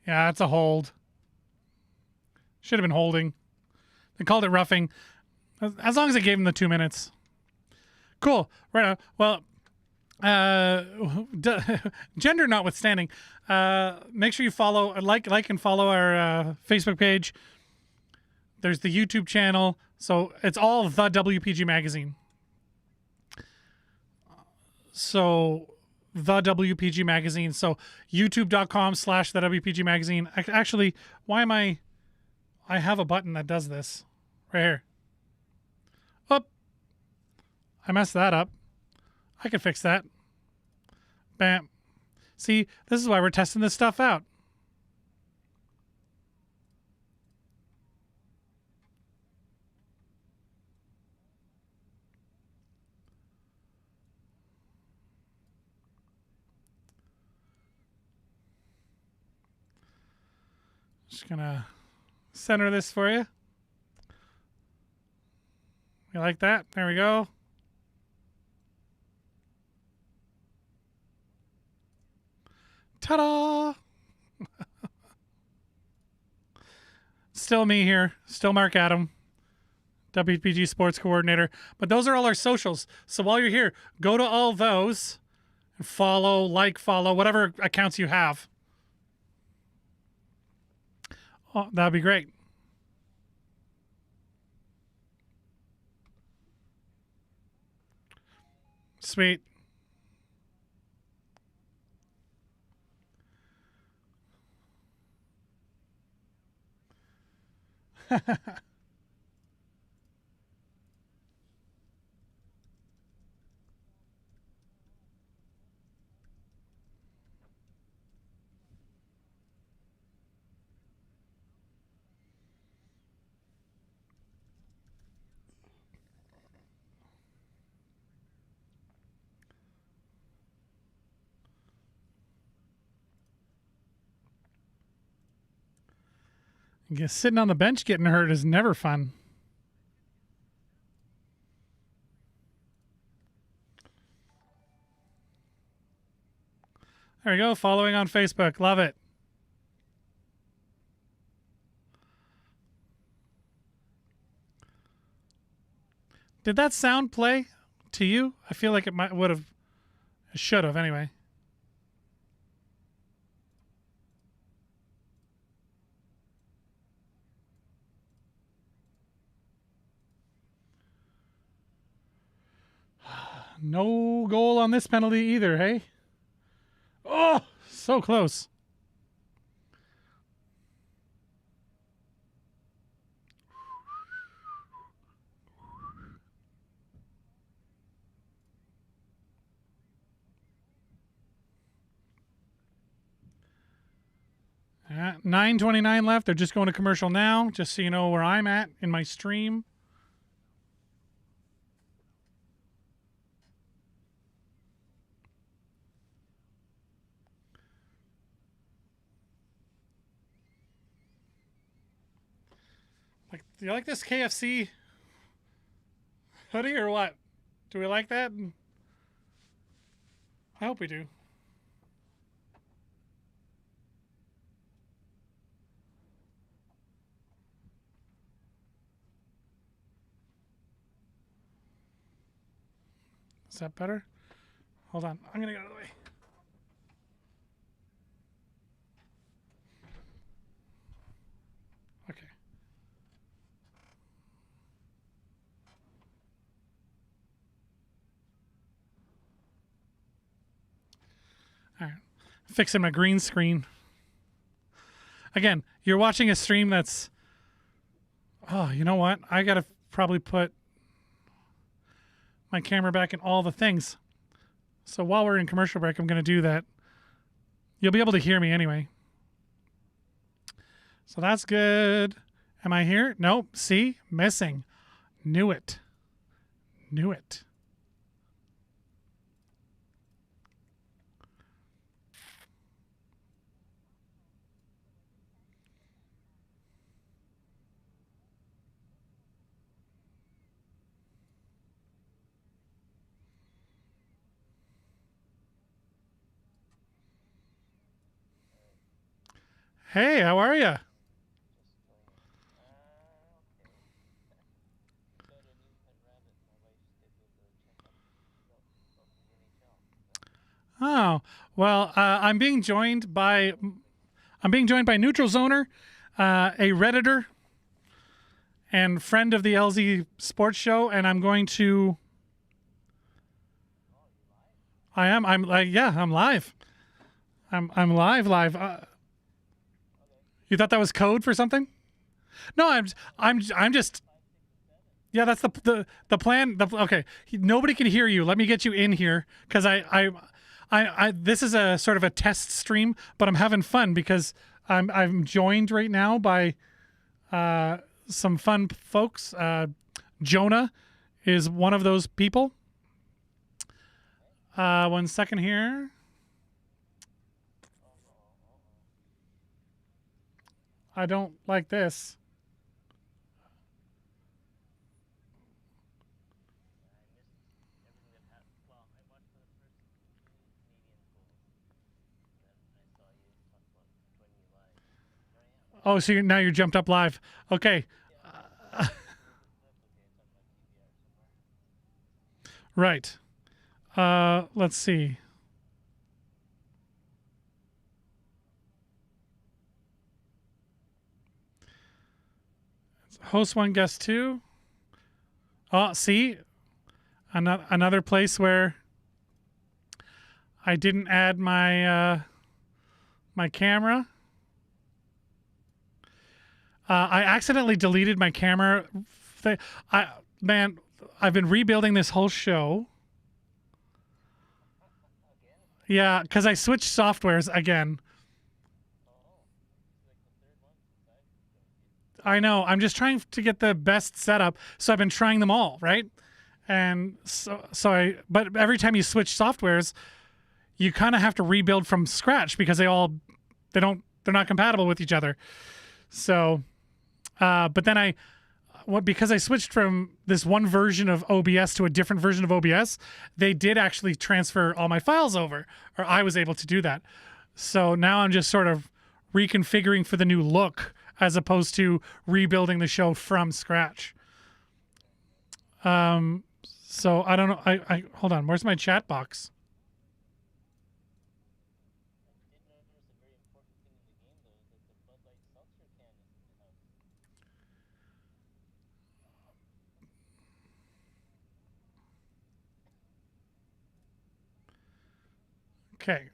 Yeah, it's a hold. Should have been holding. They called it roughing. As long as they gave him the 2 minutes. Cool. Right on. Well, gender notwithstanding, make sure you follow, like and follow our Facebook page. There's the YouTube channel. So it's all the WPG Magazine. So the WPG Magazine. So youtube.com/the WPG Magazine. Actually, why am I have a button that does this right here. Oh, I messed that up. I can fix that. Bam. See, this is why we're testing this stuff out. Just gonna center this for you. You like that? There we go. Ta-da! Still me here. Still Mark Adam, WPG Sports Coordinator. But those are all our socials. So while you're here, go to all those and follow, follow, whatever accounts you have. Oh, that'd be great. Sweet. Just sitting on the bench getting hurt is never fun. There we go. Following on Facebook. Love it. Did that sound play to you? I feel like it would have. It should have anyway. No goal on this penalty either, hey? Oh, so close. At 9:29 left. They're just going to commercial now, just so you know where I'm at in my stream. Like, do you like this KFC hoodie or what? Do we like that? I hope we do. Is that better? Hold on. I'm going to get out of the way. Okay. All right. Fixing my green screen. Again, you're watching a stream that's... Oh, you know what? I got to probably put my camera back in all the things. So while we're in commercial break, I'm going to do that. You'll be able to hear me anyway. So that's good. Am I here? Nope. See? Missing. Knew it. Knew it. Hey, how are you? Oh, well, I'm being joined by Neutral Zoner, a Redditor and friend of the LZ Sports Show, and I'm going to. I am. I'm like, yeah, I'm live. I'm live. You thought that was code for something? No, I'm just. Yeah, that's the plan. Okay, nobody can hear you. Let me get you in here because I this is a sort of a test stream, but I'm having fun because I'm joined right now by some fun folks. Jonah is one of those people. 1 second here. I don't like this. Oh, so now you're jumped up live. Okay. Right. Let's see. Host one, guest two. Oh, see? Another place where I didn't add my my camera. I accidentally deleted my camera. Man, I've been rebuilding this whole show. Yeah, because I switched softwares again. I know. I'm just trying to get the best setup, so I've been trying them all, right? And but every time you switch softwares, you kind of have to rebuild from scratch because they're not compatible with each other. So But then because I switched from this one version of OBS to a different version of OBS, they did actually transfer all my files over, or I was able to do that. So now I'm just sort of reconfiguring for the new look as opposed to rebuilding the show from scratch. So I don't know. I hold on. Where's my chat box? Okay.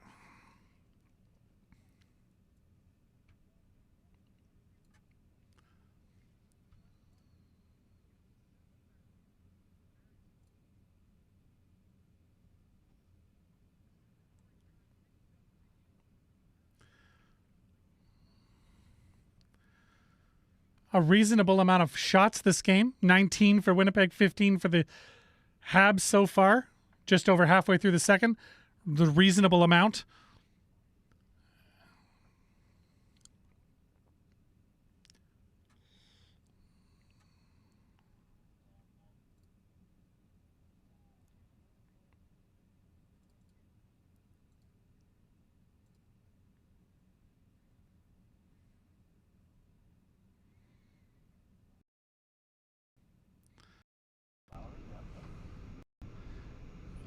A reasonable amount of shots this game. 19 for Winnipeg, 15 for the Habs so far. Just over halfway through the second. The reasonable amount.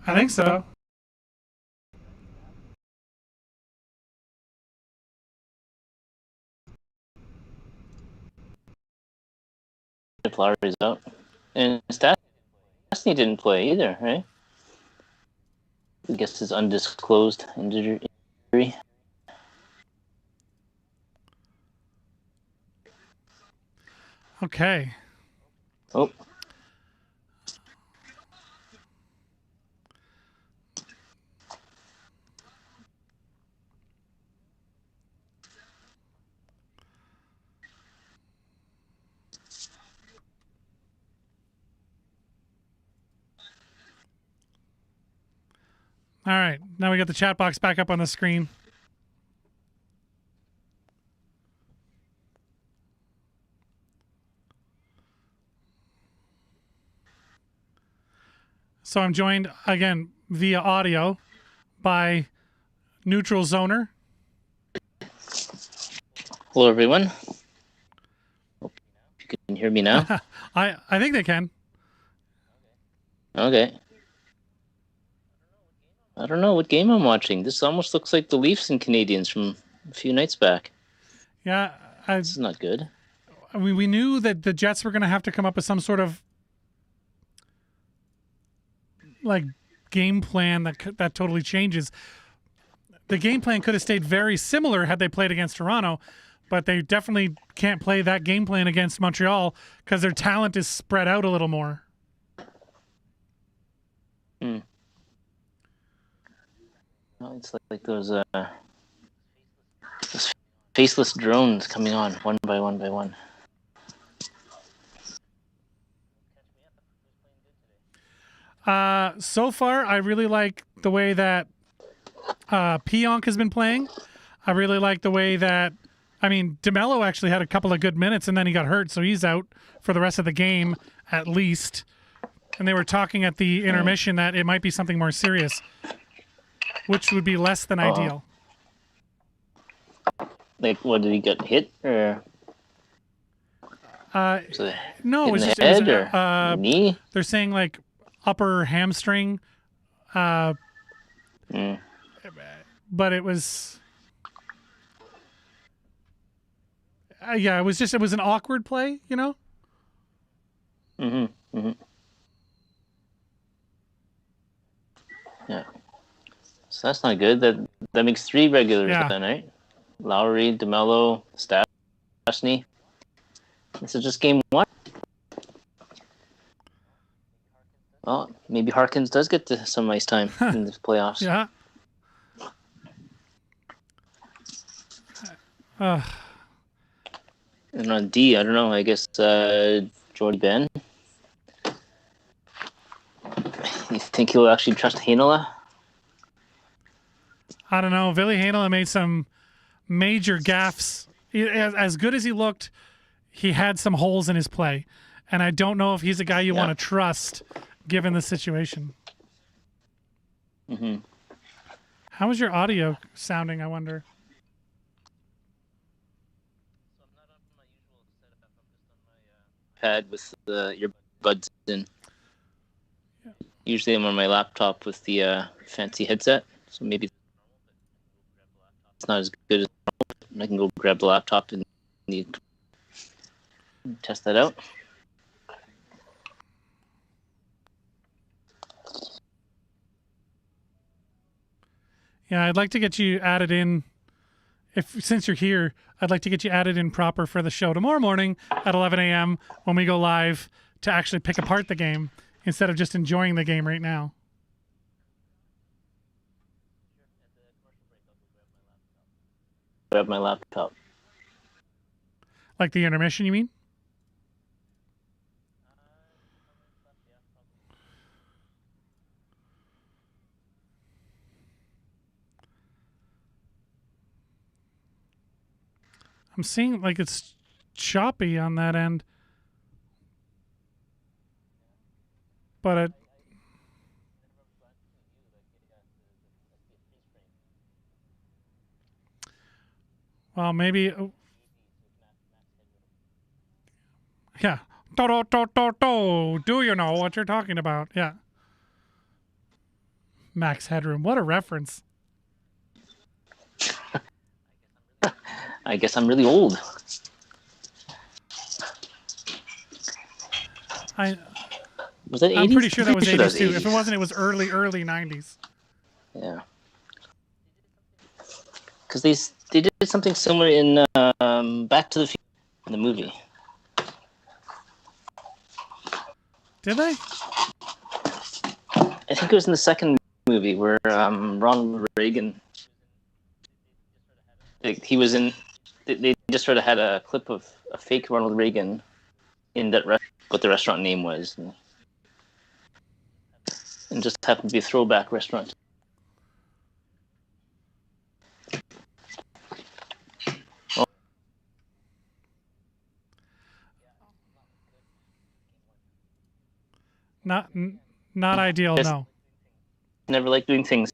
I think so. If Lowry's out. And Stastny didn't play either, right? I guess it's undisclosed injury. Okay. Oh. All right. Now we got the chat box back up on the screen. So I'm joined again via audio by Neutral Zoner. Hello, everyone. Hope you can hear me now. I think they can. Okay. I don't know what game I'm watching. This almost looks like the Leafs and Canadiens from a few nights back. Yeah. This is not good. I mean, we knew that the Jets were going to have to come up with some sort of like game plan that totally changes. The game plan could have stayed very similar had they played against Toronto, but they definitely can't play that game plan against Montreal because their talent is spread out a little more. It's like those faceless drones coming on one by one by one. So far, I really like the way that Pionk has been playing. I really like the way that, I mean, DeMello actually had a couple of good minutes and then he got hurt, so he's out for the rest of the game at least. And they were talking at the intermission that it might be something more serious, which would be less than ideal. Like, what, did he get hit or? No, it was just knee. They're saying like upper hamstring, but it was. Yeah, it was an awkward play, you know. Yeah. So that's not good. That makes 3 regulars then, right? Lowry, DeMello, Stastny. This is just game 1. Well, maybe Harkins does get to some ice time in the playoffs. Yeah. And on D, I don't know. I guess Jordy Ben. You think he'll actually trust Heinola? I don't know. Ville Heinola made some major gaffes. As good as he looked, he had some holes in his play, and I don't know if he's a guy you Yeah. want to trust given the situation. Mm-hmm. How is your audio sounding, I wonder? Pad with your buds in. Usually I'm on my laptop with the fancy headset, so maybe it's not as good as I can go grab the laptop and test that out. Yeah, I'd like to get you added in. Since you're here, I'd like to get you added in proper for the show tomorrow morning at 11 a.m. when we go live to actually pick apart the game instead of just enjoying the game right now. Grab my laptop. Like the intermission, you mean? I'm seeing like it's choppy on that end. But it, well, maybe. Yeah. Do you know what you're talking about? Yeah. Max Headroom. What a reference. I guess I'm really old. Was that 80s? I'm pretty sure that was 80s too. 80s. If it wasn't, it was early 90s. Yeah. Because they did something similar in Back to the Future in the movie. Did they? I think it was in the second movie where Ronald Reagan. He was in. They just sort of had a clip of a fake Ronald Reagan in that what the restaurant name was, and just happened to be a throwback restaurant. Not ideal. No. Never like doing things.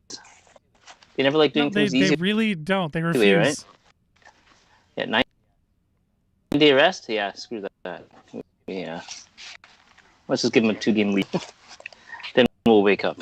They never like doing things easy. They really don't. They refuse. Anyway, right? Yeah, 9-day rest. Yeah, screw that. Yeah, let's just give them a 2-game lead. Then we'll wake up.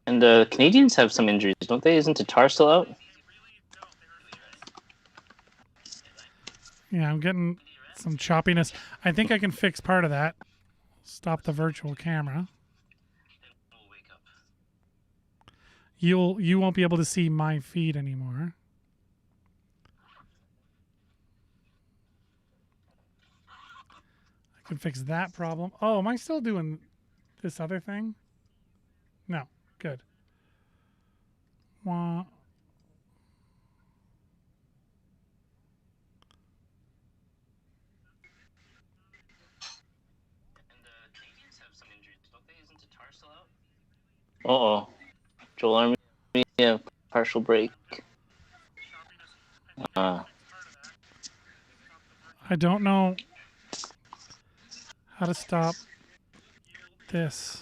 And the Canadians have some injuries, don't they? Isn't Tatar still out? Yeah, I'm getting some choppiness. I think I can fix part of that. Stop the virtual camera. You won't be able to see my feed anymore. I can fix that problem. Oh, am I still doing this other thing? No. Good. Wah. Uh-oh. Joel Army, yeah, partial break. I don't know how to stop this.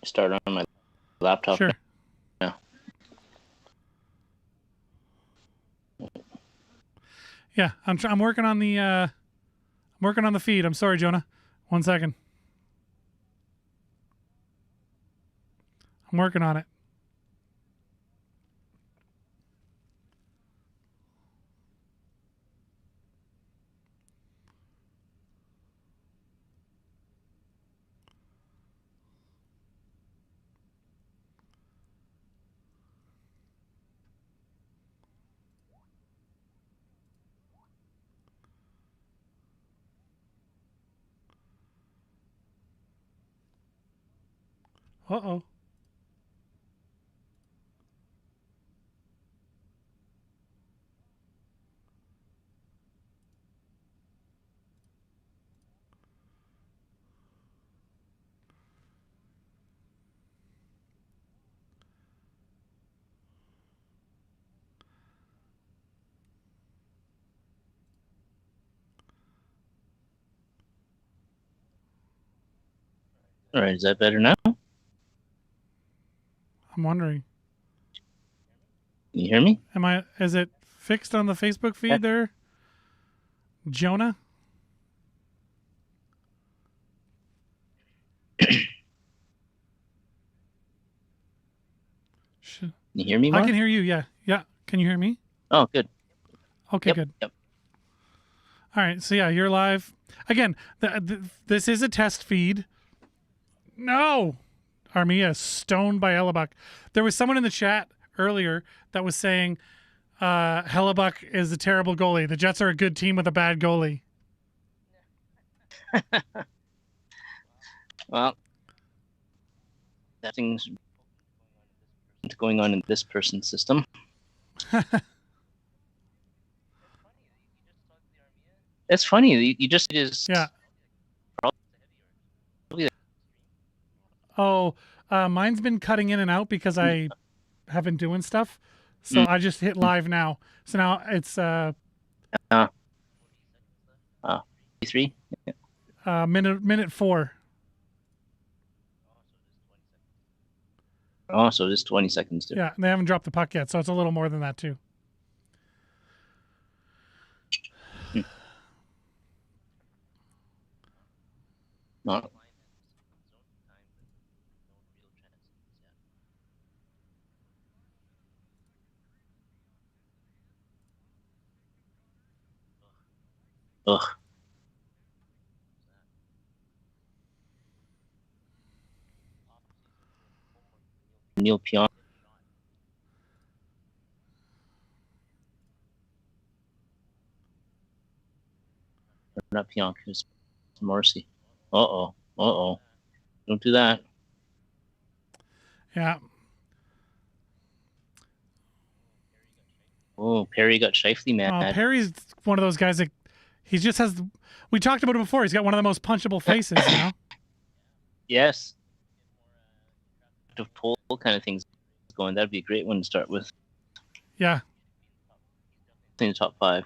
Start on my laptop. Sure. Now. Yeah, I'm working on the feed. I'm sorry, Jonah. 1 second. I'm working on it. Uh-oh. All right, is that better now? Can I'm wondering. you hear me? Is it fixed on the Facebook feed there? Jonah? Can you hear me, I Mark? can hear you, yeah. Yeah. Can you hear me? Oh, good. Okay, Yep, good. yep. All right, so yeah, you're live. Again, this is a test feed. No! Armia stoned by Hellebuck. There was someone in the chat earlier that was saying Hellebuck is a terrible goalie. The Jets are a good team with a bad goalie. Well, that thing's going on in this person's system. It's funny. You just Yeah. probably Oh, mine's been cutting in and out because I have been doing stuff. So I just hit live now. So now it's 3. minute 4. Oh, so just 20 seconds. There. Yeah, and they haven't dropped the puck yet, so it's a little more than that too. Not. Ugh. Neil Pionk. Not Pionk. It's Morrissey. Uh oh. Don't do that. Yeah. Oh, Perry got Shifley mad. Perry's one of those guys that he just has. We talked about it before. He's got one of the most punchable faces, you know. Yes. The poll kind of things going. That'd be a great one to start with. Yeah. In the top 5.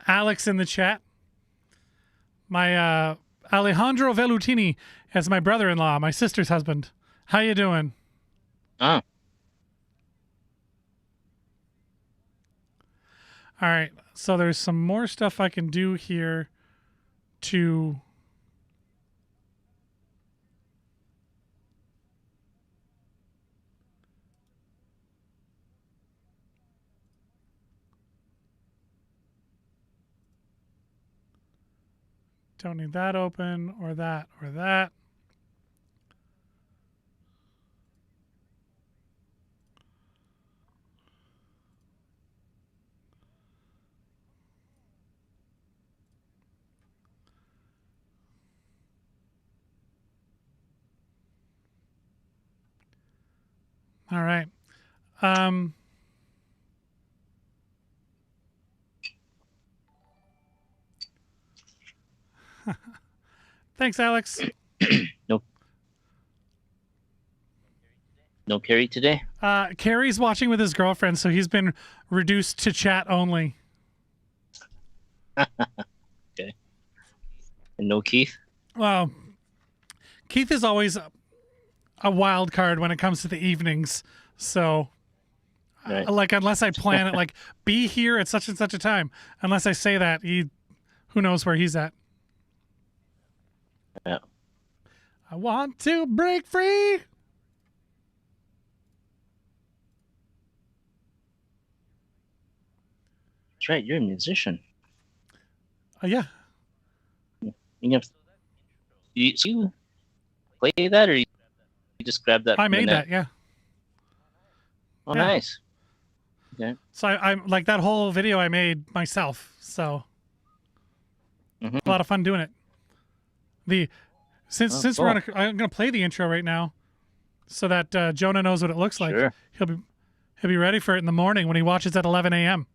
Alex in the chat. My Alejandro Velutini is my brother-in-law, my sister's husband. How you doing? Oh. All right. So there's some more stuff I can do here to don't need that open or that or that. All right. Thanks, Alex. Nope. No Perry today? Carrie's watching with his girlfriend, so he's been reduced to chat only. Okay. And no Keith? Well, Keith is always a wild card when it comes to the evenings. So, Right. like, unless I plan it, like, be here at such and such a time. Unless I say that, who knows where he's at. Yeah. I want to break free. That's right. You're a musician. Yeah. You play that, or you just grab that? I from the made net? that, yeah. Oh, Yeah. nice. Okay. So I'm like that whole video I made myself. So a Mm-hmm. lot of fun doing it. The Oh, since we're on, cool. I'm gonna play the intro right now, so that Jonah knows what it looks like. Sure. He'll be ready for it in the morning when he watches at 11 a.m.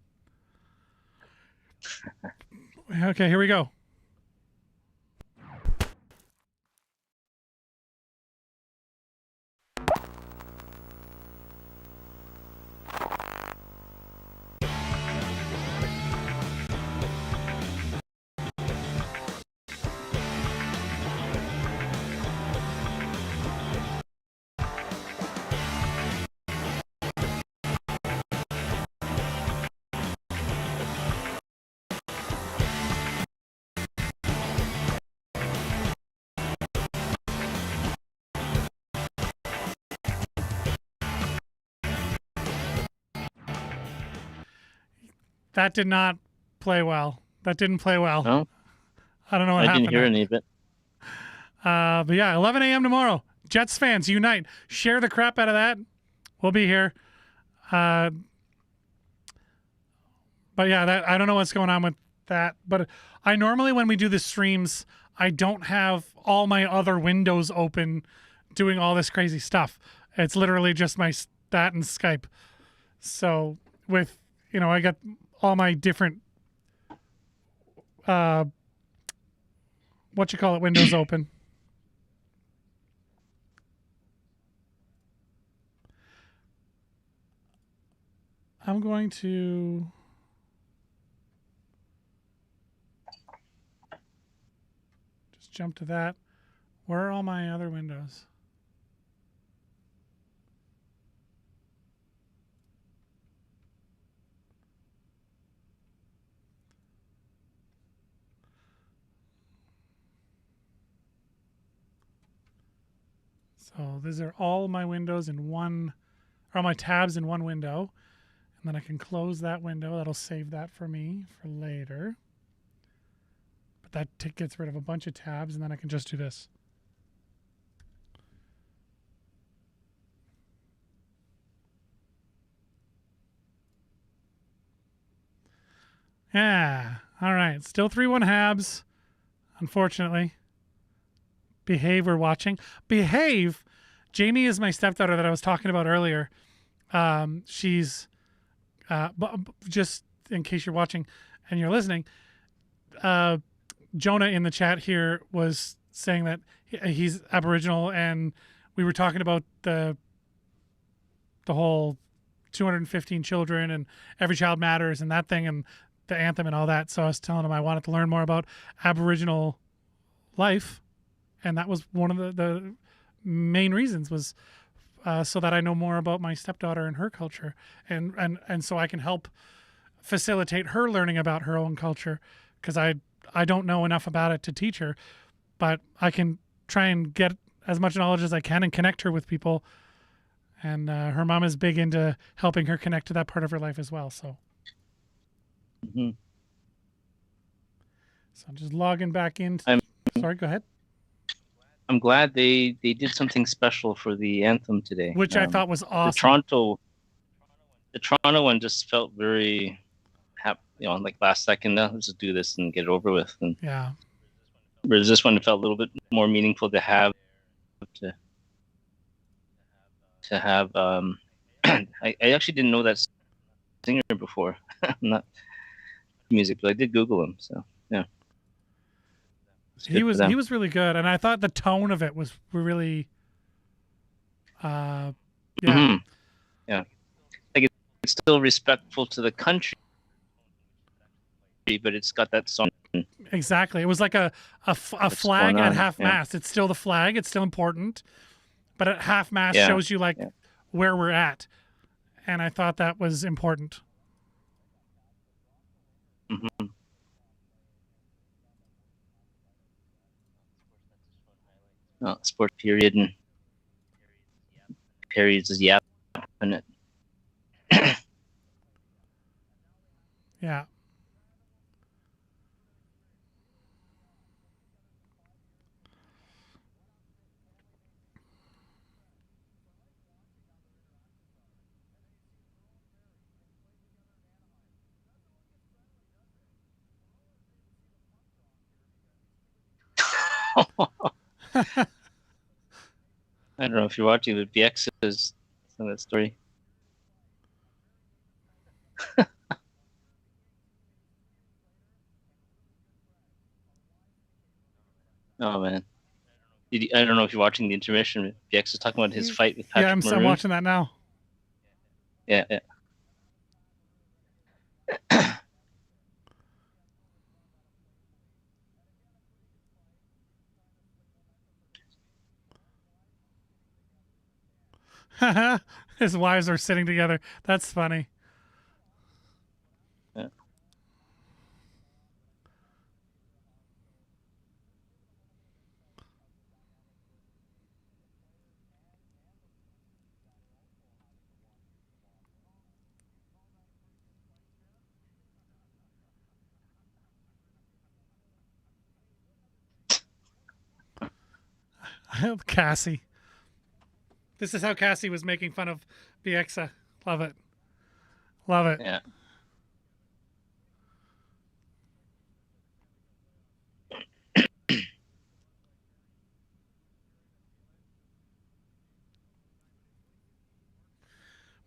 Okay, here we go. That did not play well. That didn't play well. No, I don't know what I didn't happened hear there. any of it. But yeah, 11 a.m. tomorrow. Jets fans, unite. Share the crap out of that. We'll be here. But yeah, that I don't know what's going on with that. But I normally, when we do the streams, I don't have all my other windows open doing all this crazy stuff. It's literally just my that and Skype. So with, I got all my different, windows open. I'm going to just jump to that. Where are all my other windows? So these are all my windows in one, or all my tabs in one window. And then I can close that window. That'll save that for me for later. But that gets rid of a bunch of tabs, and then I can just do this. Yeah. All right. Still 3-1 Habs, unfortunately. Behave, we're watching. Behave. Jamie is my stepdaughter that I was talking about earlier. She's, just in case you're watching and you're listening, Jonah in the chat here was saying that he's Aboriginal, and we were talking about the whole 215 children and every child matters and that thing and the anthem and all that. So I was telling him I wanted to learn more about Aboriginal life, and that was one of the main reasons was so that I know more about my stepdaughter and her culture, and so I can help facilitate her learning about her own culture, because I don't know enough about it to teach her, but I can try and get as much knowledge as I can and connect her with people. And her mom is big into helping her connect to that part of her life as well. So, Mm-hmm. so I'm just logging back in. Sorry, go ahead. I'm glad they did something special for the anthem today. Which I thought was awesome. The Toronto one just felt very like last second. Let's just do this and get it over with. And yeah. Whereas this one felt a little bit more meaningful to have. To have. I actually didn't know that singer before. I'm not music, but I did Google him. So yeah. He was really good, and I thought the tone of it was really, yeah. Mm-hmm. Yeah, like it's still respectful to the country, but it's got that song. Exactly. It was like a flag at half mast. It's still the flag. It's still important, but at half mast shows you where we're at, and I thought that was important. Mm-hmm. Sport period and periods is yap in it. Yeah. I don't know if you're watching, but BX is on that story. Oh man, I don't know if you're watching the intermission. BX is talking about his fight with Yeah, Patrick I'm Maroon. watching that now. Yeah, yeah. His wives are sitting together. That's funny. Yeah. Cassie. This is how Cassie was making fun of Bieksa. Love it. Love it. Yeah.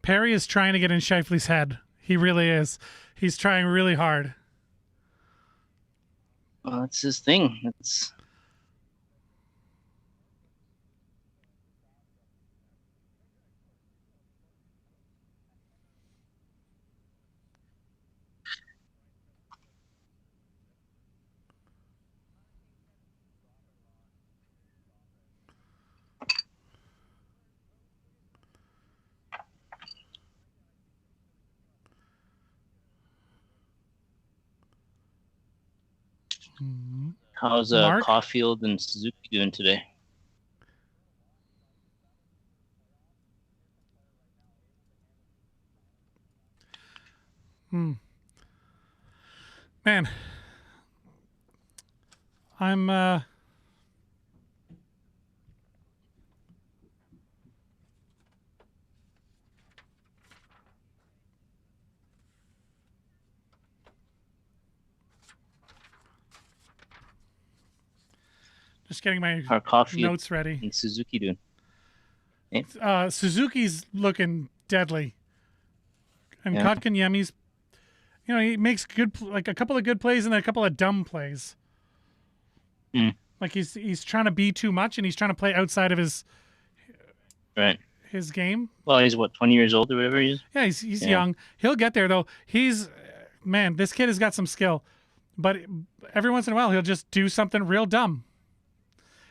Perry is trying to get in Shifley's head. He really is. He's trying really hard. Well, that's his thing. It's how's Mark? Caulfield and Suzuki doing today? Man, I'm just getting my How are Caulfield notes ready. and Suzuki doing? Suzuki's looking deadly, and Yeah. Kotkaniemi's, he makes like a couple of good plays and a couple of dumb plays. Mm. Like he's trying to be too much, and he's trying to play outside of his Right. game. Well, he's what, 20 years old or whatever he is? Yeah, he's young. He'll get there though. Man, this kid has got some skill, but every once in a while he'll just do something real dumb.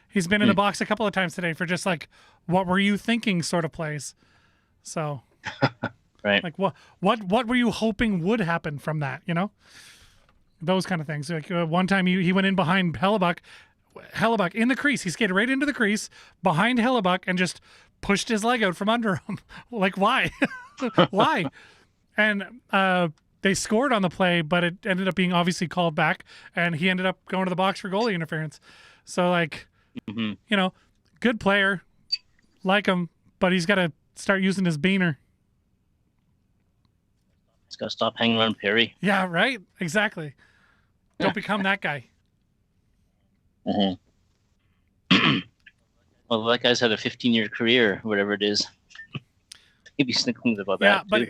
He's been in the box a couple of times today for just like, what were you thinking sort of plays. So, Right. like what were you hoping would happen from that? Those kind of things. Like one time he went in behind Hellebuck in the crease. He skated right into the crease behind Hellebuck and just pushed his leg out from under him. Like why? Why? And they scored on the play, but it ended up being obviously called back, and he ended up going to the box for goalie interference. So like, good player, like him, but he's got to start using his beaner. He's got to stop hanging around Perry. Yeah, right. Exactly. Don't become that guy. Mm-hmm. Well, that guy's had a 15-year career, whatever it is. Maybe snickling about that. Yeah,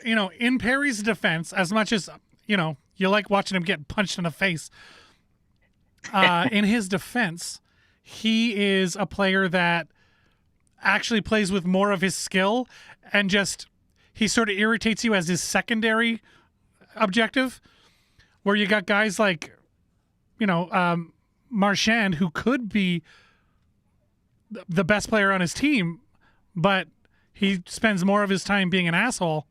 but in Perry's defense, as much as you like watching him get punched in the face, in his defense, he is a player that actually plays with more of his skill, and just he sort of irritates you as his secondary objective, where you got guys like Marchand, who could be the best player on his team, but he spends more of his time being an asshole.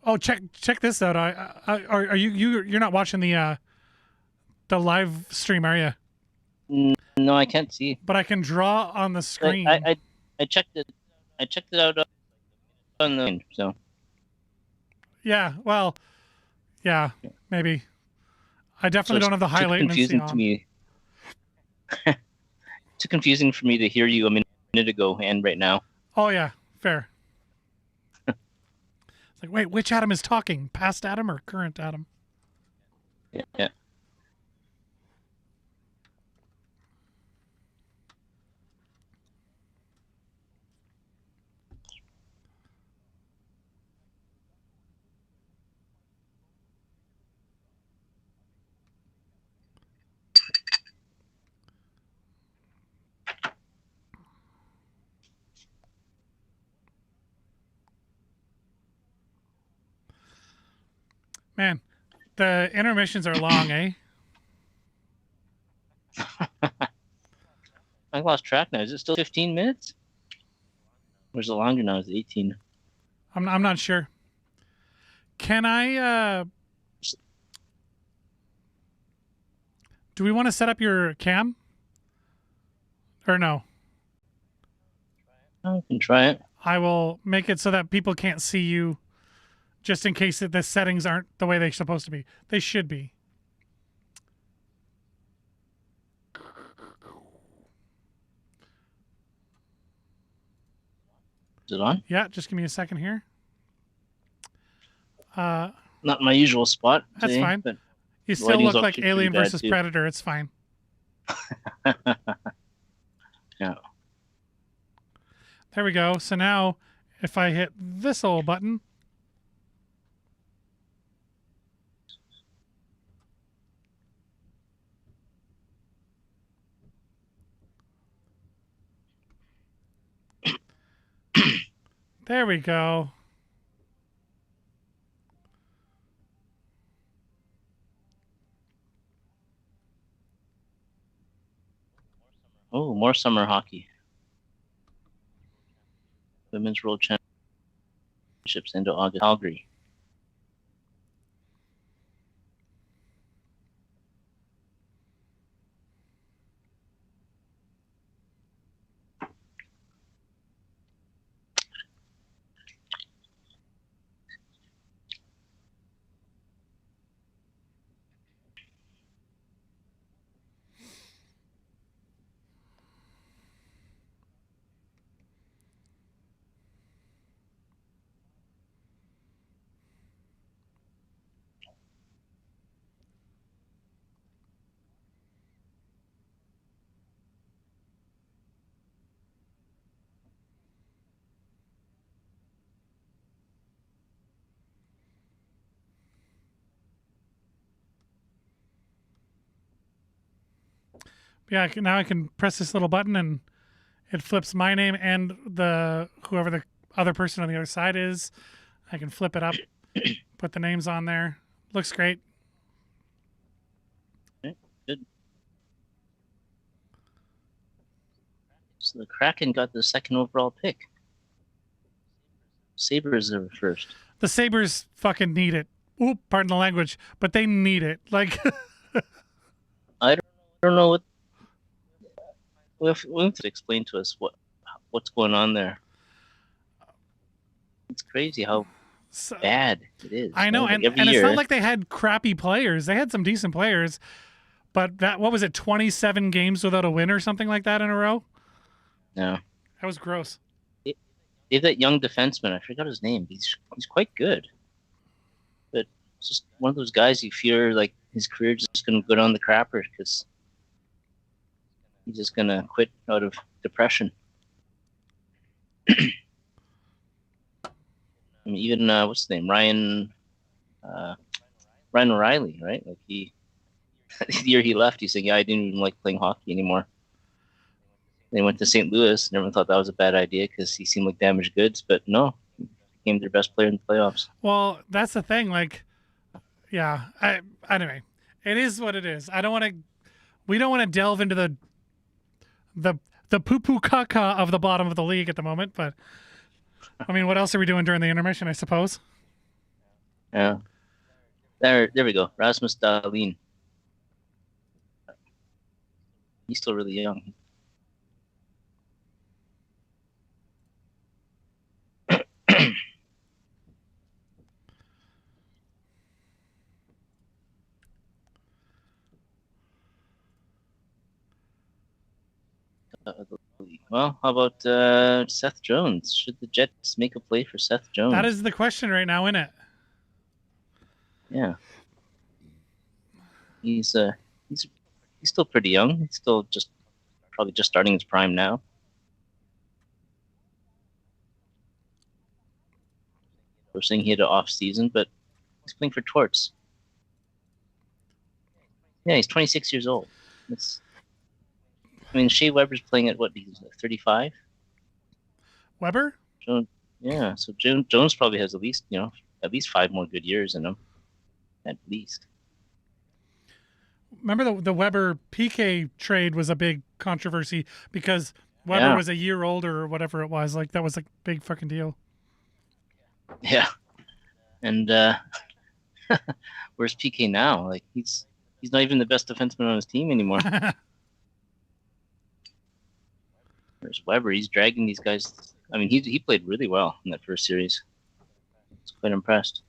Oh, check this out. Are you're not watching the live stream, are you? No, I can't see. But I can draw on the screen. I checked it. I checked it out on the so. Yeah, well, yeah, maybe. I definitely don't have the highlight. Too confusing to me. Too confusing for me to hear you a minute ago and right now. Oh yeah, fair. It's like, wait, which Adam is talking? Past Adam or current Adam? Yeah. Man, the intermissions are long, eh? I lost track now. Is it still 15 minutes? Or is it longer now? Is it 18? I'm not sure. Can I? Do we want to set up your cam? Or no? I can try it. I will make it so that people can't see you, just in case that the settings aren't the way they're supposed to be. They should be. Is it on? Yeah, just give me a second here. Not my usual spot. That's today, fine. But You still look like Alien versus Predator. It's fine. Yeah. There we go. So now, if I hit this old button, there we go. Oh, more summer hockey. Women's World Championships into August. Calgary. Yeah, now I can press this little button and it flips my name and the whoever the other person on the other side is. I can flip it up, put the names on there. Looks great. Okay, good. So the Kraken got the second overall pick. Sabres are first. The Sabres fucking need it. Oop, pardon the language, but they need it. Like, I don't know what. We have to explain to us what's going on there. It's crazy how bad it is. I know, and it's not like they had crappy players. They had some decent players, but what was it, 27 games without a win or something like that in a row? No. That was gross. They have that young defenseman. I forgot his name. He's quite good. But it's just one of those guys you fear like his career just going to go down the crapper because he's just going to quit out of depression. I mean, even what's his name, Ryan O'Reilly, right? Like the year he left, he said, "Yeah, I didn't even like playing hockey anymore." They went to St. Louis, and everyone thought that was a bad idea because he seemed like damaged goods. But no, he became their best player in the playoffs. Well, that's the thing. Like, yeah. Anyway, it is what it is. We don't want to delve into the poo poo caca of the bottom of the league at the moment. But I mean, what else are we doing during the intermission? I suppose. Yeah. There we go. Rasmus Dahlin. He's still really young. Well, how about Seth Jones? Should the Jets make a play for Seth Jones? That is the question right now, isn't it? Yeah. He's still pretty young. He's still probably just starting his prime now. We're saying he had an off season, but he's playing for Torts. Yeah, he's 26 years old. I mean, Shea Weber's playing at what? He's 35. Weber? Yeah, so Jones probably has at least 5 more good years in him. at least. Remember the Weber PK trade was a big controversy because Weber Yeah, was a year older or whatever it was. Like that was a big fucking deal. yeah. And where's PK now? Like he's not even the best defenseman on his team anymore. Where's Weber? He's dragging these guys. I mean, he played really well in that first series. I was quite impressed.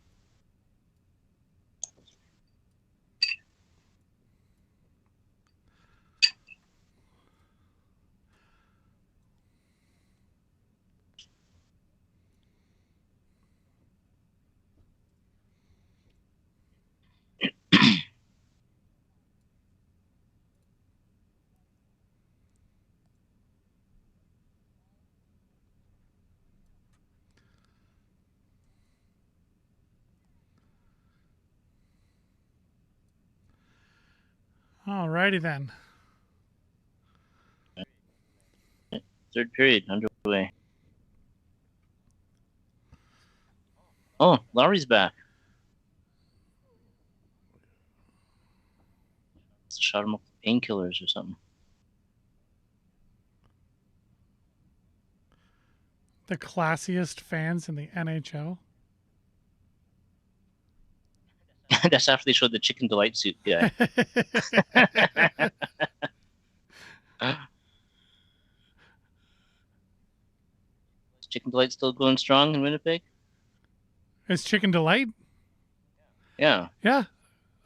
Alrighty then. Third period underway. Oh, Lowry's back. Shot him up with painkillers or something. The classiest fans in the NHL. That's after they showed the Chicken Delight suit guy. Is Chicken Delight still going strong in Winnipeg? Is Chicken Delight? Yeah. Yeah.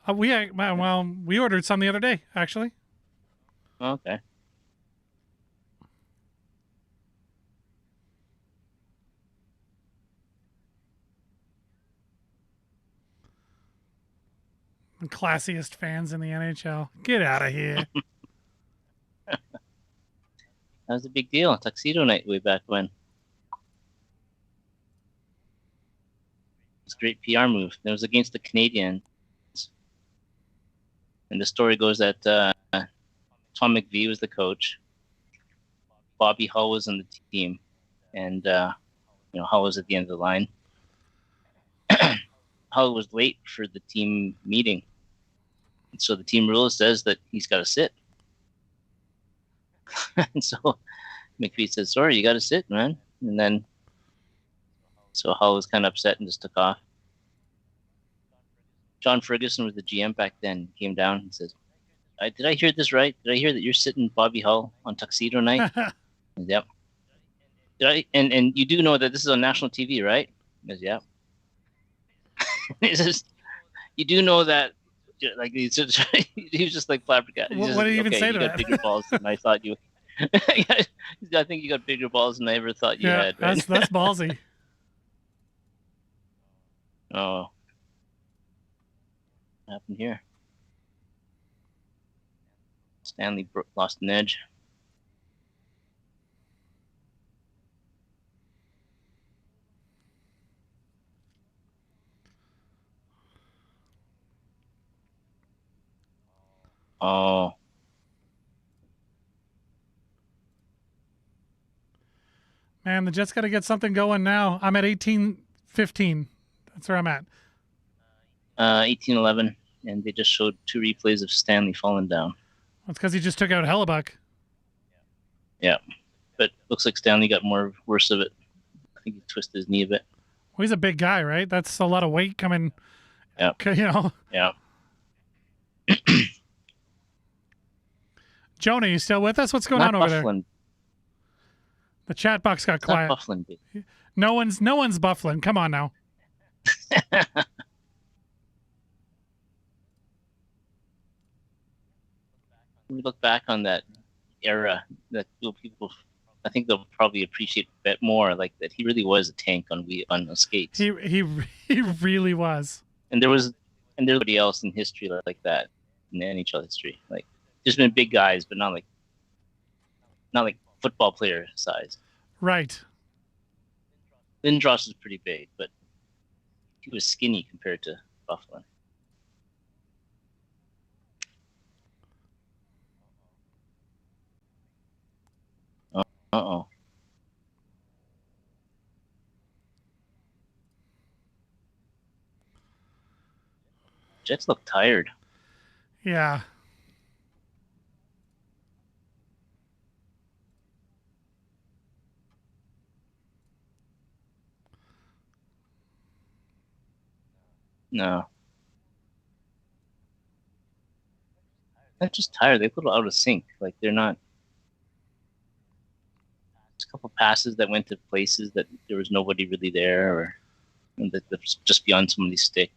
We ordered some the other day, actually. Okay. The classiest fans in the NHL. Get out of here. That was a big deal. Tuxedo night way back when. It's a great PR move. It was against the Canadiens. And the story goes that Tom McVie was the coach. Bobby Hull was on the team. And, Hull was at the end of the line. Hull was late for the team meeting. And so the team rule says that he's got to sit. And so McVie said, sorry, you got to sit, man. And then, so Hull was kind of upset and just took off. John Ferguson was the GM back then. He came down and says, did I hear this right? Did I hear that you're sitting Bobby Hull on Tuxedo night? Yep. Did I? And you do know that this is on national TV, right? He goes, yeah. He says, you do know that, like, he was just like flabbergasted. What did he even say to you got that? bigger balls than I thought you. I think you got bigger balls than I ever thought you had. Right? That's ballsy. Oh, what happened here? Stanley lost an edge. Oh. Man, the Jets got to get something going now. I'm at 18-15. That's where I'm at. 18-11, and they just showed 2 replays of Stanley falling down. That's because he just took out Hellebuck. Yeah, but looks like Stanley got worse of it. I think he twisted his knee a bit. Well, he's a big guy, right? That's a lot of weight coming. Yeah. Yeah. Jonah, you still with us? What's going on over there? The chat box got quiet. Not buffling, dude. No one's buffling. Come on now. When we look back on that era, that people, I think they'll probably appreciate a bit more, like that he really was a tank on the skates. He really was. And there's nobody else in history like that in NHL history. Like, there's been big guys, but not like football player size. Right. Lindros is pretty big, but he was skinny compared to Bufflin. Uh-oh. Jets look tired. Yeah. No, they're just tired. They're a little out of sync. Like they're not. Just a couple passes that went to places that there was nobody really there, or that was just beyond somebody's stick.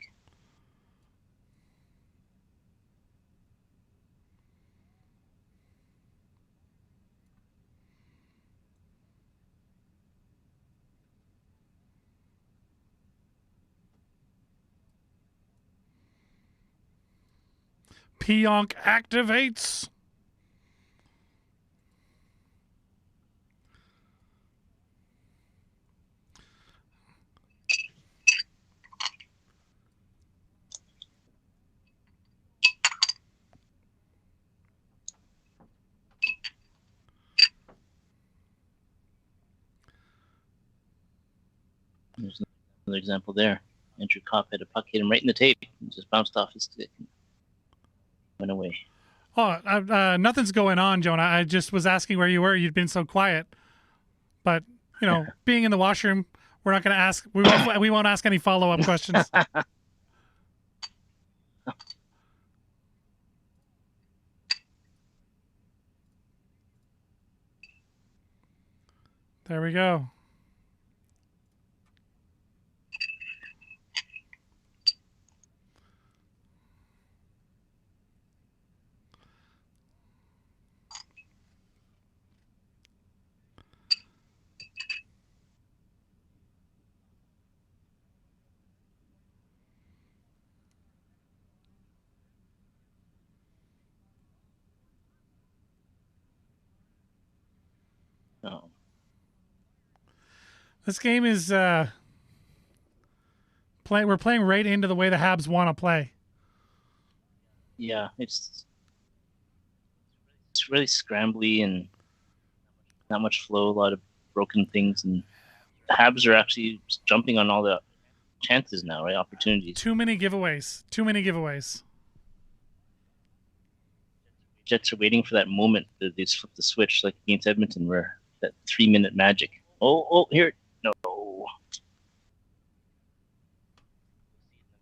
Pionk activates. There's another example there. Andrew Kopp had a puck hit him right in the tape. It just bounced off his stick and went away. Oh, nothing's going on, Jonah. I just was asking where you were. You'd been so quiet. But, being in the washroom, we're not going to ask. We won't ask any follow-up questions. There we go. No. This game is we're playing right into the way the Habs want to play. Yeah, it's really scrambly and not much flow. A lot of broken things, and the Habs are actually jumping on all the chances now, right? Opportunities. Too many giveaways. Too many giveaways. Jets are waiting for that moment that they flip the switch, like against Edmonton, where that 3-minute magic. Oh, here, no.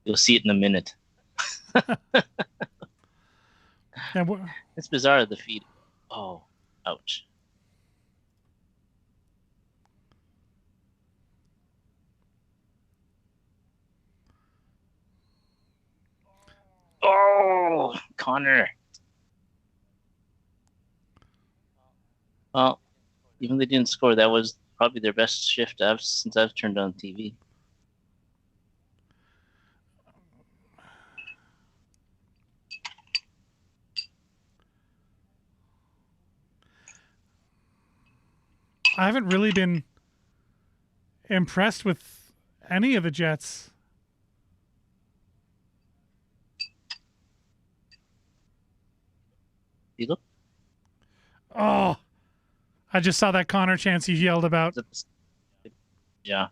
You'll see it in a minute. Yeah, It's bizarre, the feed. Oh, ouch. Oh, Connor. Well, even though they didn't score, that was probably their best shift since I've turned on TV. I haven't really been impressed with any of the Jets. You look. Oh, I just saw that Connor chance you yelled about. Yeah.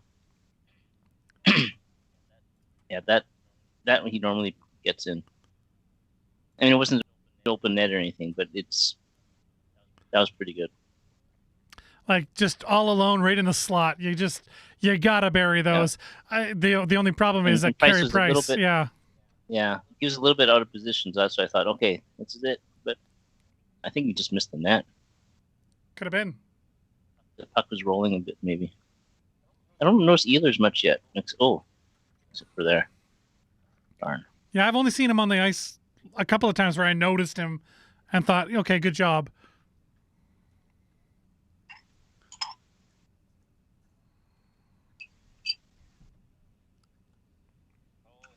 Yeah, that he normally gets in. I mean, it wasn't an open net or anything, but that was pretty good. Like just all alone, right in the slot. You gotta bury those. Yeah. The only problem is that Carey Price. Yeah. Yeah, he was a little bit out of position, so that's why I thought, okay, this is it. But I think he just missed the net. Could have been. The puck was rolling a bit, maybe. I don't notice Ehlers much yet. Except for there. Darn. Yeah, I've only seen him on the ice a couple of times where I noticed him and thought, okay, good job.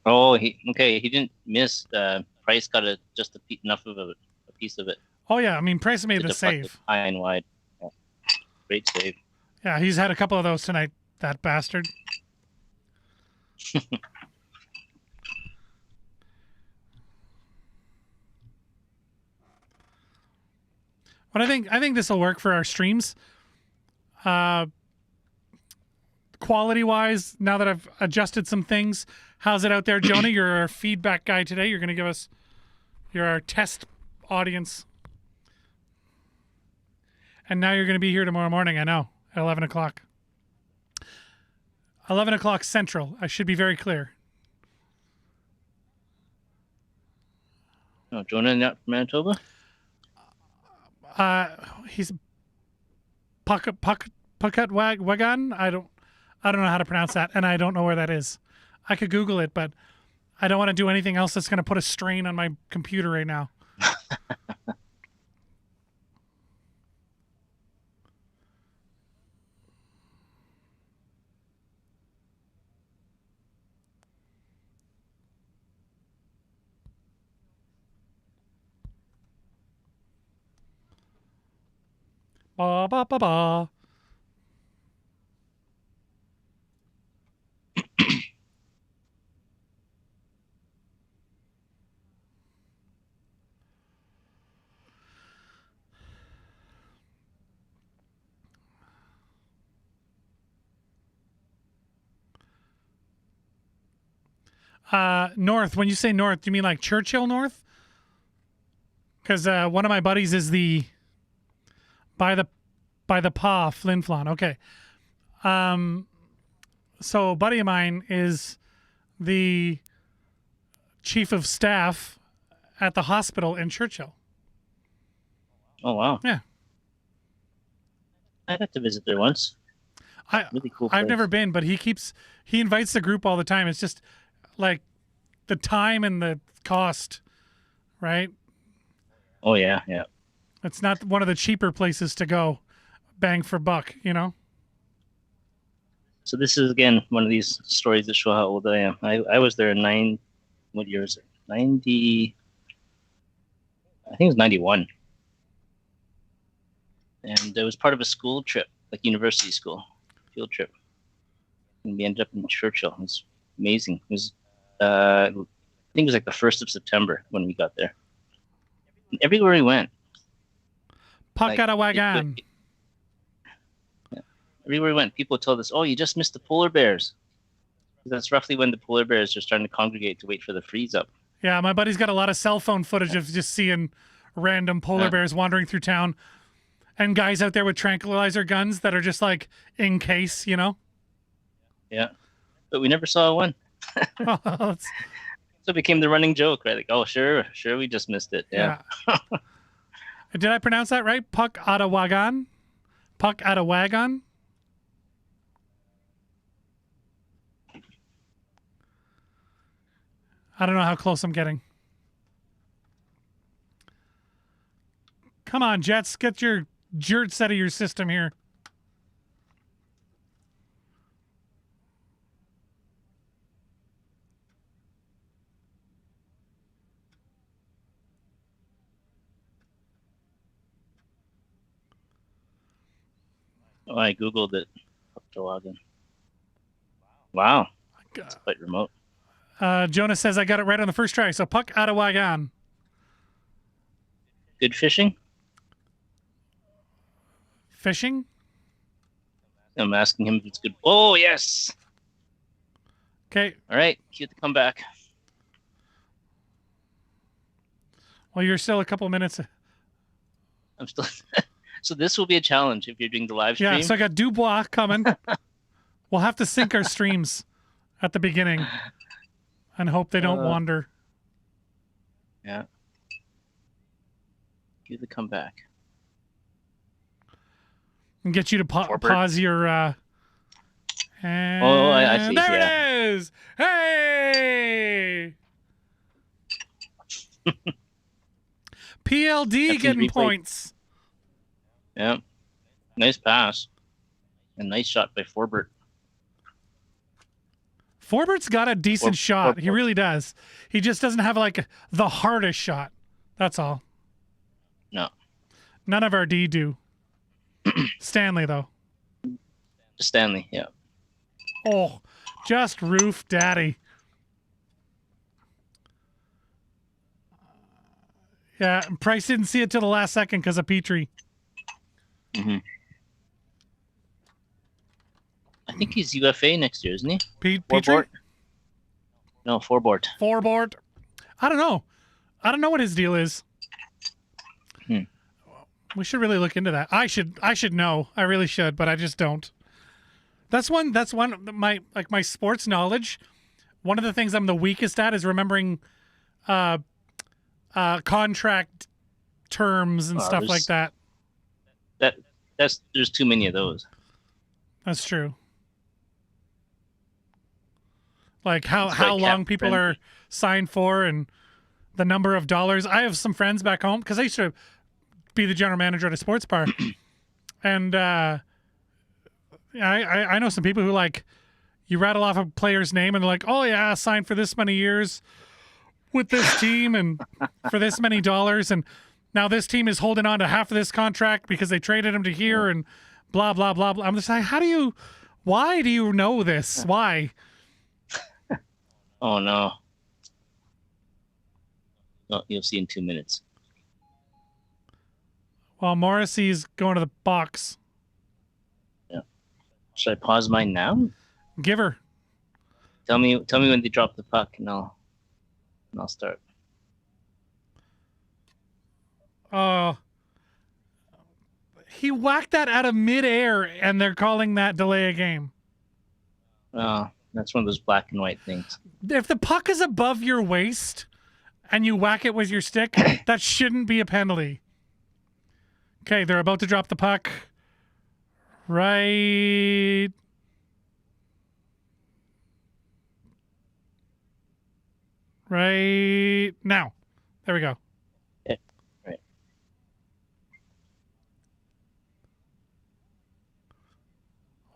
Oh, he didn't miss. Price got just enough of a piece of it. Oh yeah, I mean Price made the save. High and wide. Yeah. Great save. Yeah, he's had a couple of those tonight. That bastard. But I think this will work for our streams. quality wise, now that I've adjusted some things, how's it out there, Jonah? You're our feedback guy today. You're going to give us, you're our test audience. And now you're going to be here tomorrow morning, I know, at 11 o'clock. 11 o'clock Central. I should be very clear. Oh, Jonah not from Manitoba? He's Wagan. I don't know how to pronounce that, and I don't know where that is. I could Google it, but I don't want to do anything else that's going to put a strain on my computer right now. Ba ba ba ba. North. When you say north, do you mean like Churchill North? Because one of my buddies is the by the paw Flin Flon. Okay. So a buddy of mine is the chief of staff at the hospital in Churchill. Oh, wow. Yeah. I got to visit there once. Really cool place. I've never been, but he invites the group all the time. It's just like the time and the cost, right? Oh, yeah, yeah. It's not one of the cheaper places to go, bang for buck, you know? So this is, again, one of these stories that show how old I am. I was there in what year is it? 90, I think it was 91. And it was part of a school trip, like university school, field trip. And we ended up in Churchill. It was amazing. It was, I think it was like the 1st of September when we got there. And everywhere we went. Pakarawagan. Everywhere we went, people told us, "Oh, you just missed the polar bears." That's roughly when the polar bears are starting to congregate to wait for the freeze up. Yeah, my buddy's got a lot of cell phone footage of just seeing random polar bears wandering through town, and guys out there with tranquilizer guns that are just like in case, you know. Yeah, but we never saw one. So it became the running joke, right? Like, oh, sure, we just missed it. Yeah. Did I pronounce that right? Pakarawagan? Pakarawagan? I don't know how close I'm getting. Come on, Jets. Get your jerts out of your system here. Oh, I Googled it. Wow. It's quite remote. Jonah says I got it right on the first try. So Pakarawagan. Good fishing? Fishing? I'm asking him if it's good. Oh, yes. Okay. All right. Cue the comeback. Well, you're still a couple minutes. I'm still. So this will be a challenge if you're doing the live stream. Yeah, so I got Dubois coming. We'll have to sync our streams at the beginning and hope they don't wander. Yeah. Cue the comeback. And get you to pause your... and oh, I see. There it is! Hey! PLD getting points. Yeah. Nice pass. And nice shot by Forbert. Forbert's got a decent shot. He really does. He just doesn't have like the hardest shot. That's all. No. None of our D do. Stanley, though. Stanley, yeah. Oh, just roof daddy. Yeah, Price didn't see it till the last second because of Petrie. Mm-hmm. I think he's UFA next year, isn't he? Petrie? No, Forbort. Forbort. I don't know. I don't know what his deal is. We should really look into that. I should know. I really should, but I just don't. That's one my sports knowledge. One of the things I'm the weakest at is remembering contract terms and stuff like that. There's too many of those. That's true. Like how long people are signed for and the number of dollars. I have some friends back home because I used to be the general manager at a sports bar, and I know some people who like you rattle off a player's name and they're like, oh yeah, signed for this many years with this team and for this many dollars, and now this team is holding on to half of this contract because they traded him to here and blah blah blah blah. I'm just like, why do you know this? Why? Oh no. Oh, you'll see in 2 minutes. While Morrissey's going to the box. Yeah. Should I pause mine now? Give her. Tell me when they drop the puck, and I'll start. He whacked that out of midair, and they're calling that delay a game. Oh, that's one of those black and white things. If the puck is above your waist and you whack it with your stick, that shouldn't be a penalty. Okay, they're about to drop the puck. Right now. There we go. Yeah, right.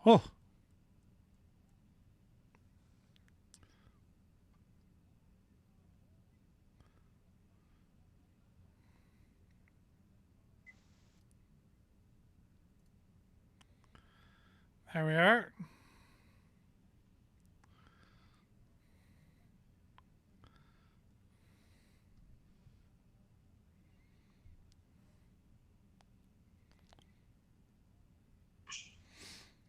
Oh. There we are.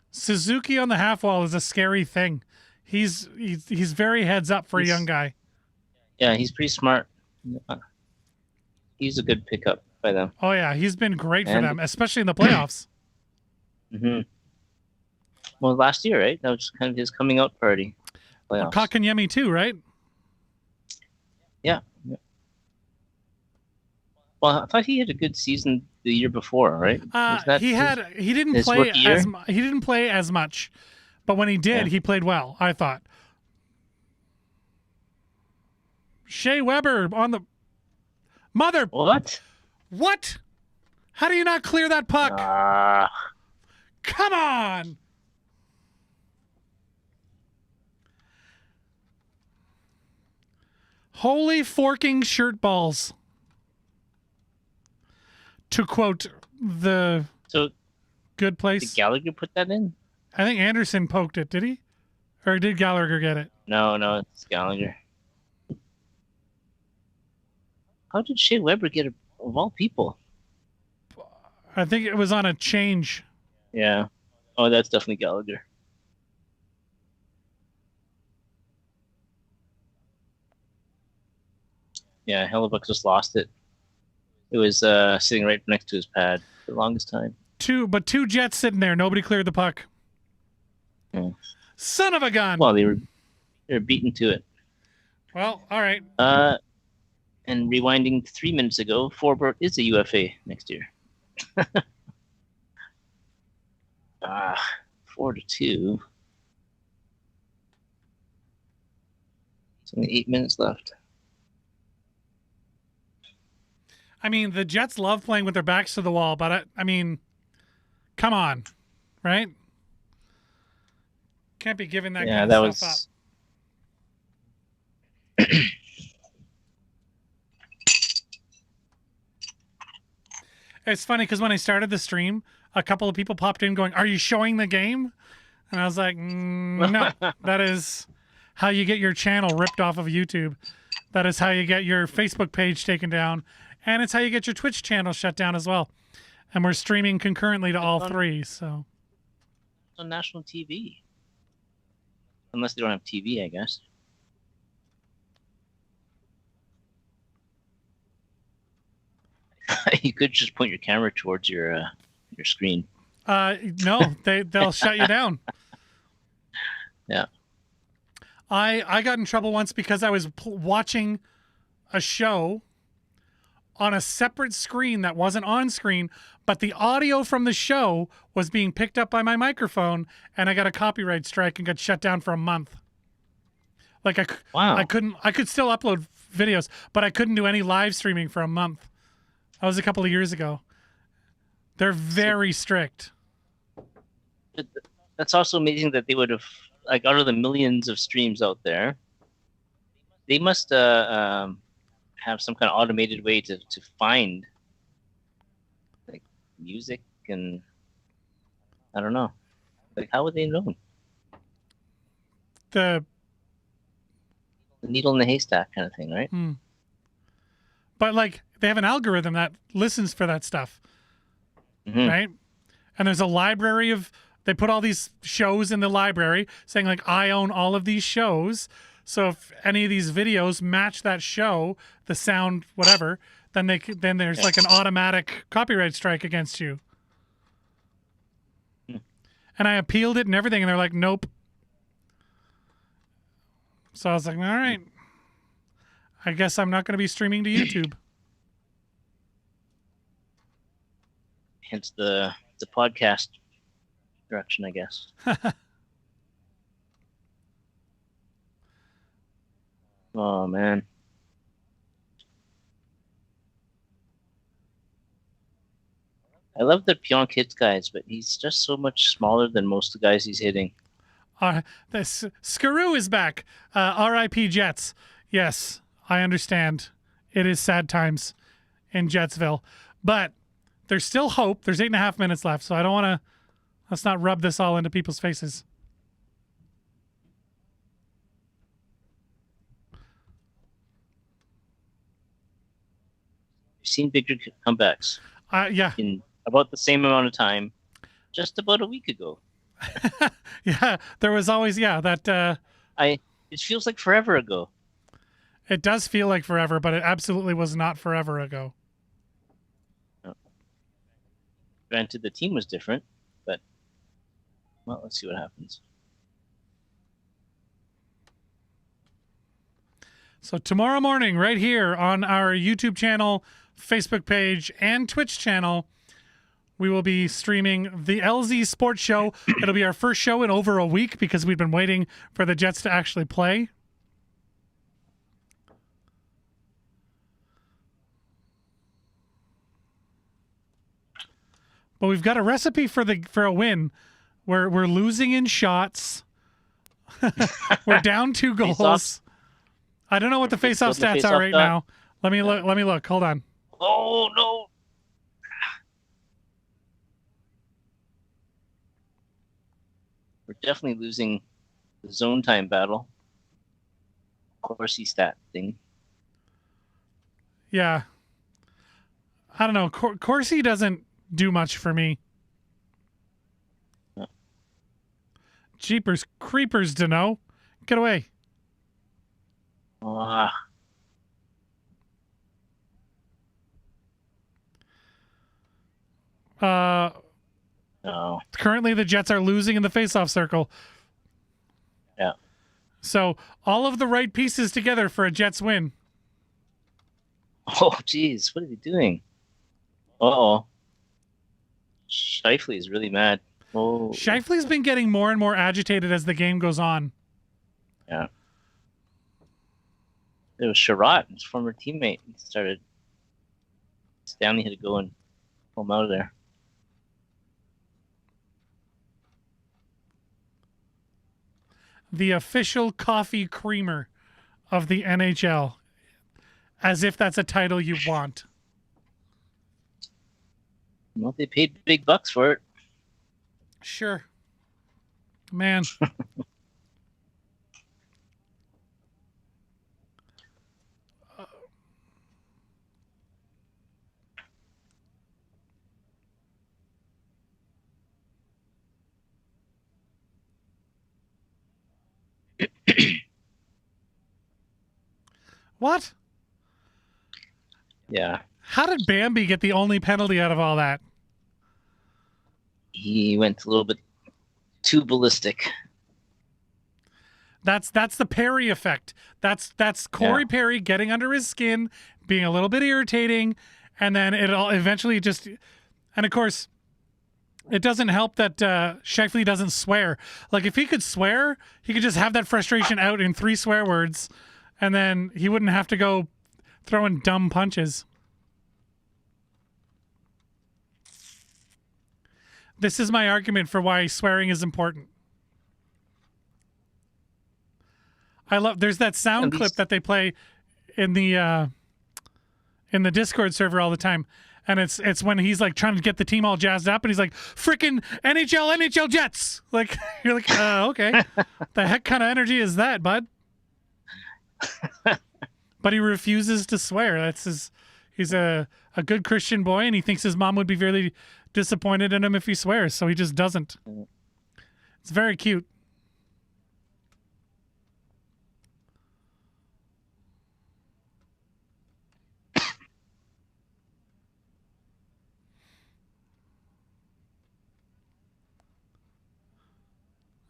Suzuki on the half wall is a scary thing. He's very heads up for a young guy. Yeah, he's pretty smart. He's a good pickup by them. Oh yeah, he's been great for them, especially in the playoffs. Mm-hmm. Well, last year, right? That was kind of his coming out party. Well, Kotkaniemi too, right? Yeah. Well, I thought he had a good season the year before, right? He didn't play as much, but when he did, he played well, I thought. Shea Weber on the mother. What? How do you not clear that puck? Come on. Holy forking shirt balls. To quote the Good Place. Did Gallagher put that in? I think Anderson poked it, did he? Or did Gallagher get it? No, it's Gallagher. How did Shea Weber get it, of all people? I think it was on a change. Yeah. Oh, that's definitely Gallagher. Yeah, Hellebuck just lost it. It was sitting right next to his pad for the longest time. Two Jets sitting there. Nobody cleared the puck. Yeah. Son of a gun. Well, they were beaten to it. Well, all right. And rewinding 3 minutes ago, Forbort is a UFA next year. 4-2. It's only 8 minutes left. I mean, the Jets love playing with their backs to the wall, but I mean, come on, right? Can't be giving that kind of stuff up. It's funny because when I started the stream, a couple of people popped in going, "Are you showing the game?" And I was like, "No, that is how you get your channel ripped off of YouTube. That is how you get your Facebook page taken down, and it's how you get your Twitch channel shut down as well." And we're streaming concurrently to all three, so on national TV. unless they don't have TV, I guess. You could just point your camera towards your screen. No, they'll shut you down. Yeah. I got in trouble once because I was watching a show on a separate screen that wasn't on screen, but the audio from the show was being picked up by my microphone, and I got a copyright strike and got shut down for a month. Like I Wow. could still upload videos, but I couldn't do any live streaming for a month. That was a couple of years ago. They're very strict. That's also amazing that they would have, like, out of the millions of streams out there, they must have some kind of automated way to find like music and I don't know. Like, how would they know? The The needle in the haystack kind of thing, right? But like they have an algorithm that listens for that stuff, Hmm. right? And there's a library of they put all these shows in the library saying like I own all of these shows. So if any of these videos match that show, the sound whatever, then then there's like an automatic copyright strike against you. And I appealed it and everything and they're like nope. So I was like, all right. I guess I'm not going to be streaming to YouTube. Hence the podcast direction, I guess. Oh man. I love the Pionk hits guys, but he's just so much smaller than most of the guys he's hitting. This Skaroo is back. R.I.P. Jets. Yes, I understand. It is sad times in Jetsville, but there's still hope. There's 8.5 minutes left, so I don't want to. Let's not rub this all into people's faces. We've seen bigger comebacks Yeah, in about the same amount of time, just about a week ago. yeah. There was always that. It feels like forever ago. It does feel like forever, but it absolutely was not forever ago. Granted, the team was different, but well, let's see what happens. So tomorrow morning, right here on our YouTube channel, Facebook page, and Twitch channel, we will be streaming the LZ Sports Show. It'll be our first show in over a week because we've been waiting for the Jets to actually play. But we've got a recipe for a win. We're losing in shots. We're down 2 goals. Face-offs. I don't know what the face-off What's the stats face-off are right dot? now. Let me look. Let me look. Hold on. Oh no! We're definitely losing the zone time battle. Corsi stat thing. Yeah. I don't know. Corsi doesn't do much for me. Yeah. Jeepers creepers, Dano. Get away. Ah, no. Currently the Jets are losing in the face-off circle. Yeah. So all of the right pieces together for a Jets win. Oh, geez, what are they doing? Uh-oh. Shifley is really mad. Oh, Shifley's been getting more and more agitated as the game goes on. yeah. It was Sherratt, his former teammate. He started. Stanley had to go and pull him out of there. The official coffee creamer of the NHL. As if that's a title you want. Well, they paid big bucks for it. Sure. Man. What? Yeah. How did Bambi get the only penalty out of all that? He went a little bit too ballistic. That's the Perry effect. That's Corey Perry getting under his skin, being a little bit irritating, and then it all eventually just. And of course, it doesn't help that Shifley doesn't swear. Like if he could swear, he could just have that frustration out in 3 swear words, and then he wouldn't have to go throwing dumb punches. This is my argument for why swearing is important. I love. There's that sound clip that they play in the Discord server all the time, and it's when he's like trying to get the team all jazzed up, and he's like, "Frickin' NHL Jets!" Like you're like, okay, the heck kind of energy is that, bud? But he refuses to swear. That's his. He's a good Christian boy, and he thinks his mom would be really disappointed in him if he swears, so he just doesn't. It's very cute.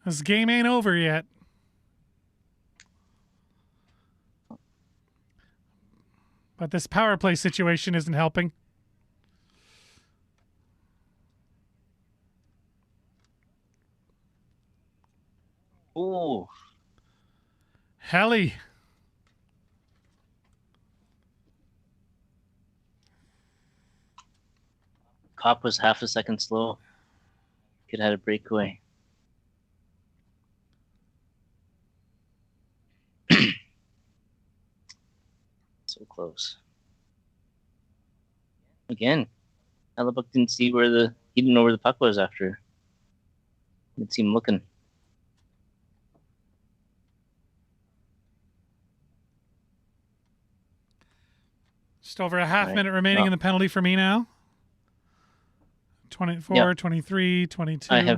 This game ain't over yet. But this power play situation isn't helping. Ooh. Helly. Cop was half a second slow. Could have had a breakaway. So close. Again, Hellebuck didn't see he didn't know where the puck was after. Didn't see him looking. Just over a half minute remaining in the penalty for me now. 24, 23, 22.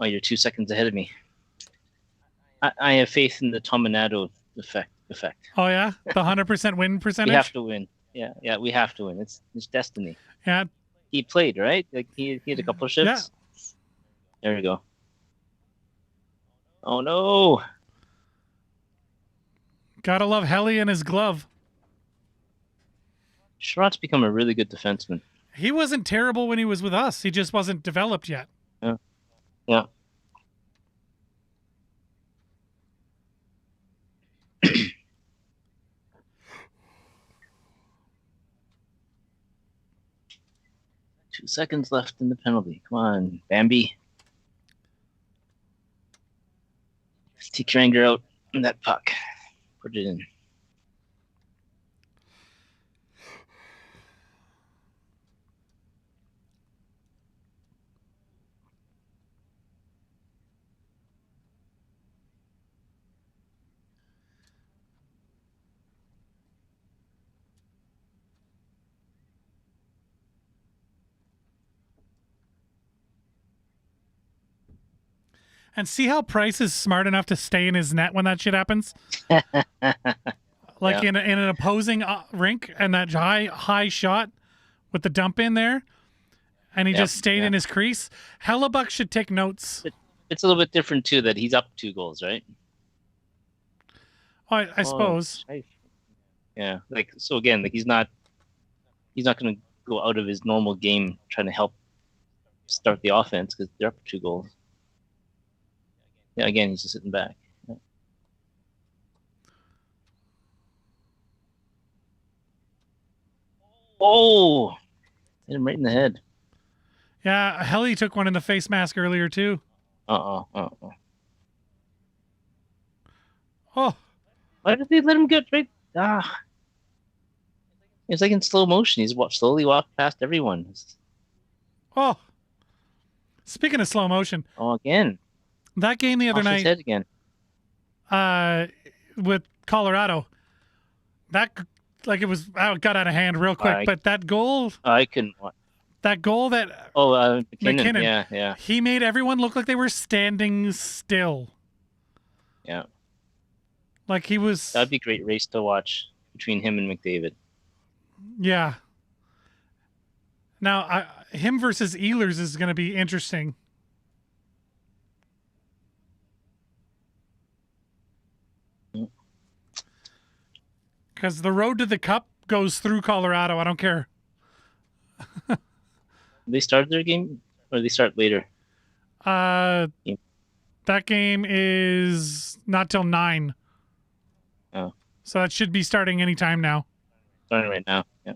You're 2 seconds ahead of me. I have faith in the Tominato effect. Oh yeah, the 100% win percentage. We have to win. Yeah, we have to win. It's destiny. Yeah. He played, right? Like he had a couple of shifts. Yeah. There we go. Oh no! Gotta love Helly and his glove. Sherrod's become a really good defenseman. He wasn't terrible when he was with us. He just wasn't developed yet. Yeah. 2 seconds left in the penalty. Come on, Bambi. Take your anger out on that puck. Put it in. And see how Price is smart enough to stay in his net when that shit happens? Like in an opposing rink, and that high shot with the dump in there, and he just stayed in his crease. Hellebuck should take notes. It's a little bit different, too, that he's up 2 goals, right? Oh, I suppose. Yeah, so again, he's not going to go out of his normal game trying to help start the offense because they're up 2 goals. Yeah, again, he's just sitting back. Yeah. Oh, hit him right in the head. Yeah, Helly took one in the face mask earlier too. Oh. Why did they let him get right? It's like in slow motion. He's slowly walked past everyone. Oh, speaking of slow motion. Oh, again. That game the other Off night. His head again. With Colorado, it was got out of hand real quick. But that goal. I couldn't. That goal that. McKinnon. Yeah. He made everyone look like they were standing still. Yeah. Like he was, That'd be a great race to watch between him and McDavid. yeah. Now, him versus Ehlers is going to be interesting Mm. because the road to the cup goes through Colorado. I don't care. They started their game, or they start later. Uh, Yeah. that game is not till 9. Oh, So that should be starting anytime now. starting right now. Yeah,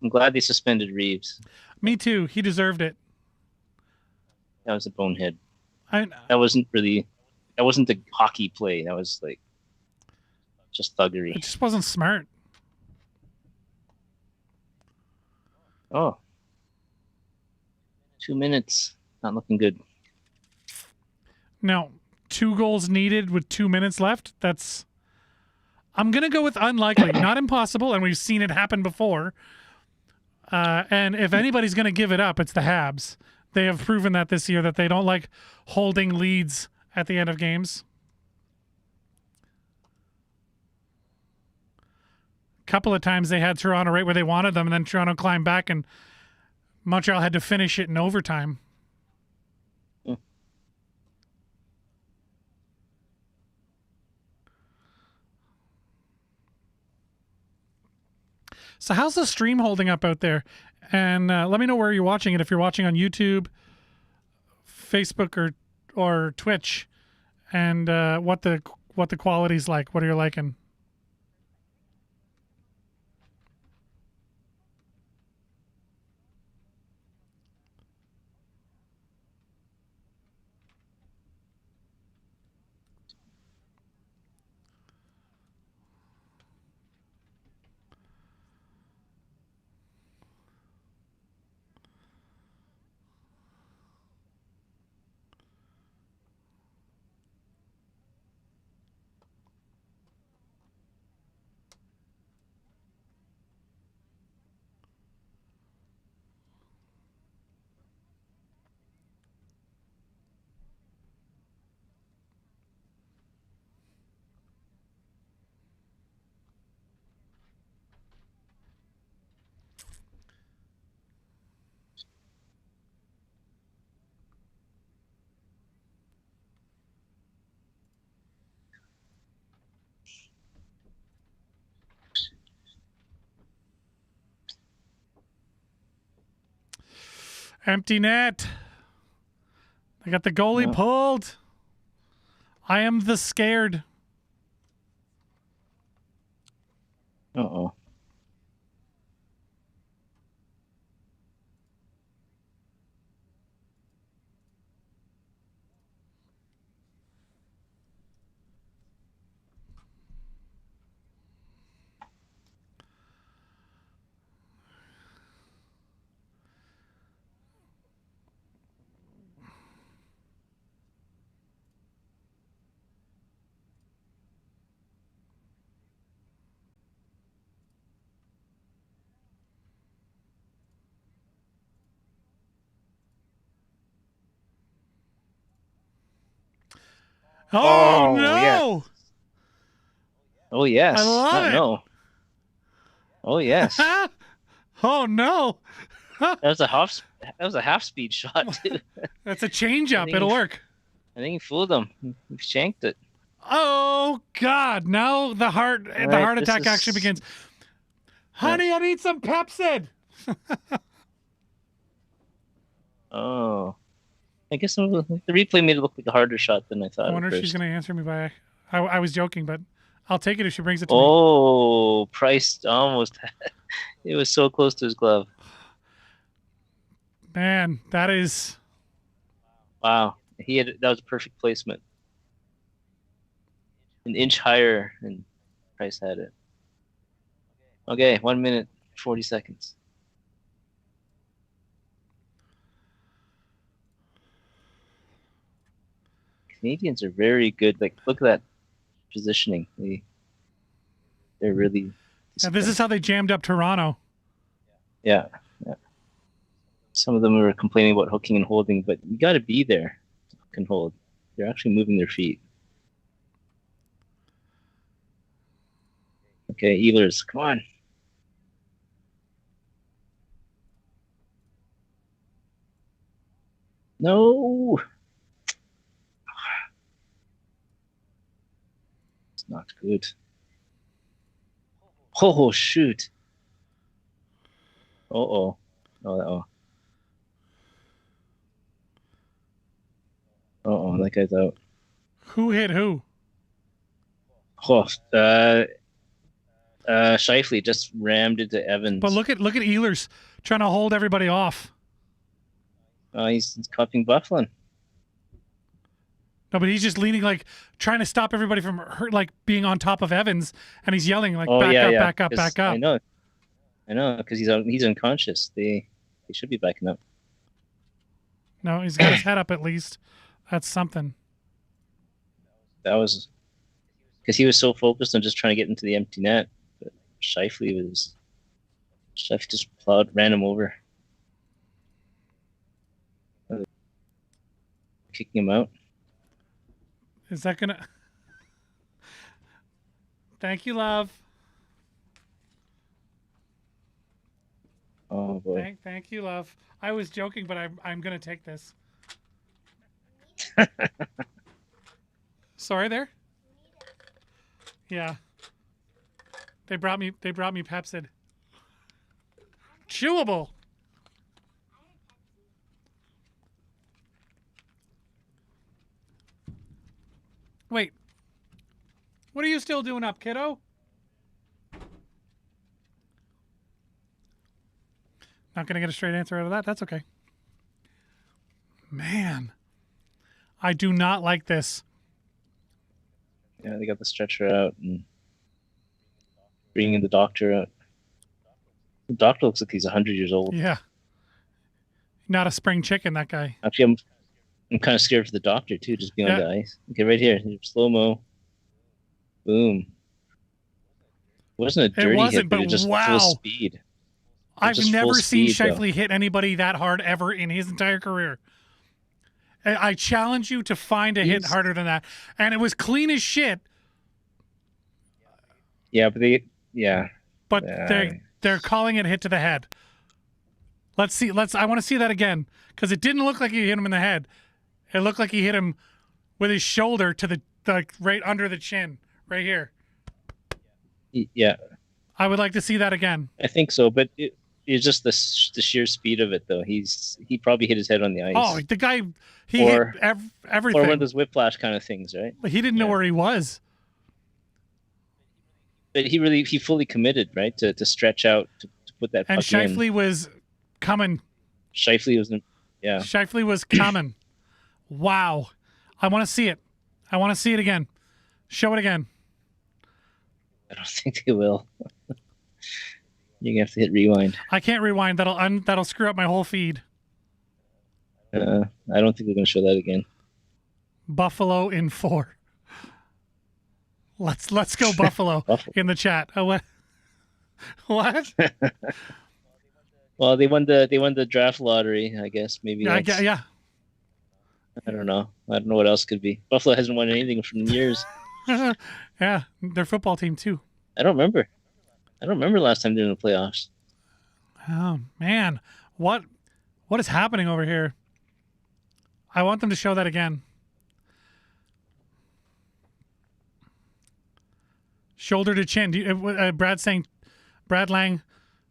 I'm glad they suspended Reeves. Me too. He deserved it. That was a bonehead. I, That wasn't really. That wasn't the hockey play. That was like just thuggery. it just wasn't smart. Oh, 2 minutes. Not looking good. Now, 2 goals needed with 2 minutes left. That's. I'm going to go with unlikely, not impossible, and we've seen it happen before. And if anybody's going to give it up, it's the Habs. They have proven that this year that they don't like holding leads at the end of games. A couple of times they had Toronto right where they wanted them, and then Toronto climbed back, and Montreal had to finish it in overtime. Mm. So how's the stream holding up out there? And let me know where you're watching it. If you're watching on YouTube, Facebook, or Twitch, and what the quality's like. What are you liking? Empty net. They got the goalie No. pulled. I am the scared. Uh-oh. Oh Oh yeah. no! Oh I yes. love Not it. no. Oh yes. Oh no! That was a half. That was a half speed shot too. That's a change I up. think It'll he, work. I think he fooled him. He shanked it. Oh God! Now the heart All the right. heart This attack actually is. begins. Honey, I need some Pepsid. Oh. I guess the replay made it look like a harder shot than I I thought at wonder if she's first. gonna answer me by. I was joking, but I'll take it if she brings it to me. Oh, Price almost. It was so close to his glove. Man, that is. Wow. That was a perfect placement. An inch higher, and Price had it. Okay, 1 minute, 40 seconds. Canadians are very good. Like, look at that positioning. They're really Yeah, this is disciplined. how they jammed up Toronto. Yeah, yeah. Some of them were complaining about hooking and holding, but you got to be there to hook and hold. They're actually moving their feet. Okay, Ehlers, come on. No, it's not good. Oh, shoot. Uh-oh. Uh-oh. Uh-oh, that guy's out. Who hit who? Oh, Shifley just rammed into But Evans. look at Ehlers trying to hold everybody off. He's cuffing Bufflin. No, but he's just leaning, like trying to stop everybody from like being on top of Evans, and he's yelling like, Oh, "Back yeah, up, yeah. back up, back up!" I know, because he's unconscious. They should be backing up. No, he's got his head up at least. That's something. That was because he was so focused on just trying to get into the empty net. But Shifley just ran him over, kicking him out. Is that gonna? Thank you, love. Oh boy. Thank you, love. I was joking, but I'm gonna take this. Sorry, there. Yeah. They brought me Pepsid. Chewable. Wait. What are you still doing up, kiddo? Not gonna get a straight answer out of that. That's okay. Man, I do not like this. Yeah, they got the stretcher out and bringing the doctor out. The doctor looks like he's 100 years old. Yeah. Not a spring chicken, that guy. Actually, I'm kind of scared for the doctor too, just being on the ice. Okay, right here, slow mo. Boom. It wasn't a dirty hit, but it was just full speed. I've never seen Shifley hit anybody that hard ever in his entire career. I challenge you to find a hit harder than that. And it was clean as shit. Yeah, but they're calling it hit to the head. Let's see. I want to see that again, because it didn't look like he hit him in the head. It looked like he hit him with his shoulder to the right under the chin, right here. Yeah. I would like to see that again. I think so, but it's just the sheer speed of it, though. He probably hit his head on the ice. Oh, the guy, hit everything. Or one of those whiplash kind of things, right? But he didn't know where he was. But he fully committed, right, to stretch out to put that. And Shifley was coming. Shifley was coming. Wow, I want to see it. I want to see it again. Show it again. I don't think they will. You're gonna have to hit rewind. I can't rewind. That'll screw up my whole feed. I don't think they're gonna show that again. Buffalo in 4. Let's go Buffalo in the chat. Oh, what? What? Well, they won the draft lottery, I guess. Maybe. Yeah. I don't know. I don't know what else could be. Buffalo hasn't won anything for years. Yeah, their football team too. I don't remember last time they're in the playoffs. Oh man, what is happening over here? I want them to show that again. Shoulder to chin. Brad Lang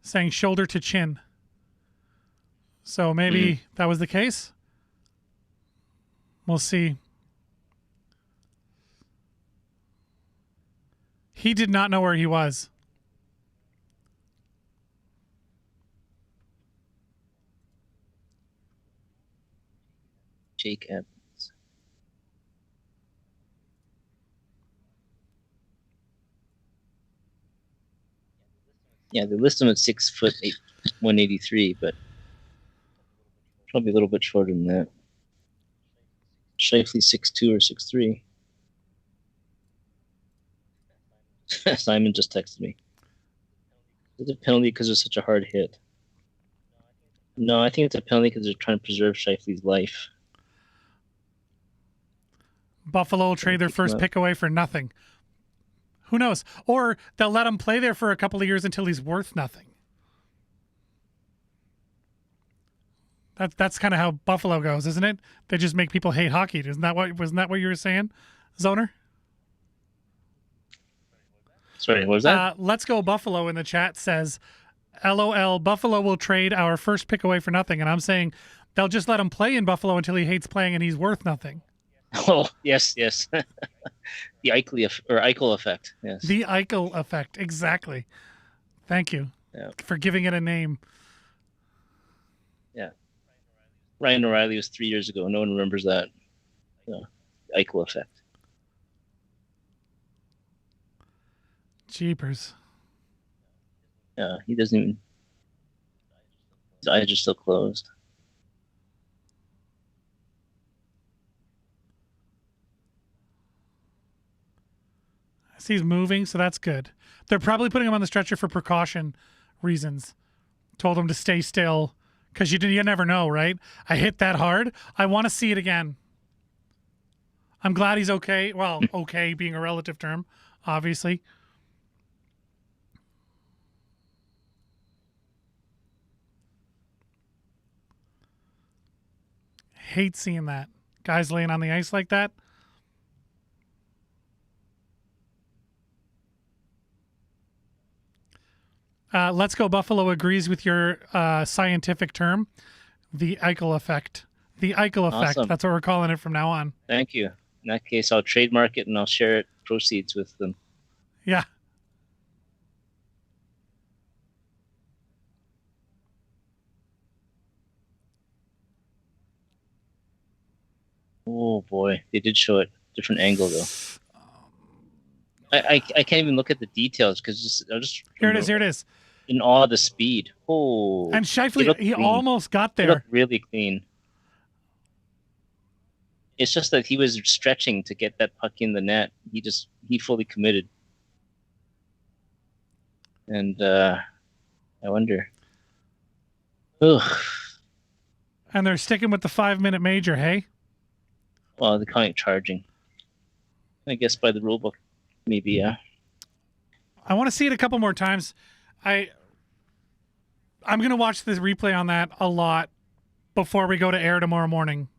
saying shoulder to chin. So maybe that was the case. We'll see. He did not know where he was. Jake Evans. Yeah, they list him at 6'8", 183, but probably a little bit shorter than that. Shifley 6'2" or 6'3". Simon just texted me. Is it a penalty because it's such a hard hit? No, I think it's a penalty because they're trying to preserve Shifley's life. Buffalo will trade their first pick away for nothing. Who knows? Or they'll let him play there for a couple of years until he's worth nothing. That's kind of how Buffalo goes, isn't it? They just make people hate hockey. Wasn't that what you were saying, Zoner? Sorry, what was that? Let's go Buffalo in the chat says, LOL, Buffalo will trade our first pick away for nothing. And I'm saying they'll just let him play in Buffalo until he hates playing and he's worth nothing. Oh, yes. The Eichel effect. Yes. The Eichel effect. Exactly. Thank you for giving it a name. Yeah. Ryan O'Reilly was 3 years ago. No one remembers that. Eichel effect. Jeepers. Yeah, he doesn't even. His eyes are still closed. I see he's moving, so that's good. They're probably putting him on the stretcher for precaution reasons. Told him to stay still because you never know, right? I hit that hard. I want to see it again. I'm glad he's okay. Well, okay being a relative term, obviously. Hate seeing that. Guys laying on the ice like that. Let's Go Buffalo agrees with your scientific term, the Eichel effect. The Eichel effect. Awesome. That's what we're calling it from now on. Thank you. In that case, I'll trademark it and I'll share it proceeds with them. Yeah. Oh boy, they did show it different angle though. I can't even look at the details because I'll just Here it is. In awe of the speed. Oh, And Scheifele, he almost got He there. looked really clean. It's just that he was stretching to get that puck in the net. He fully committed. And I wonder. Ugh. And they're sticking with the 5-minute major, hey? Well, they're calling it charging. I guess by the rule book, maybe, yeah. I want to see it a couple more times. I'm going to watch the replay on that a lot before we go to air tomorrow morning.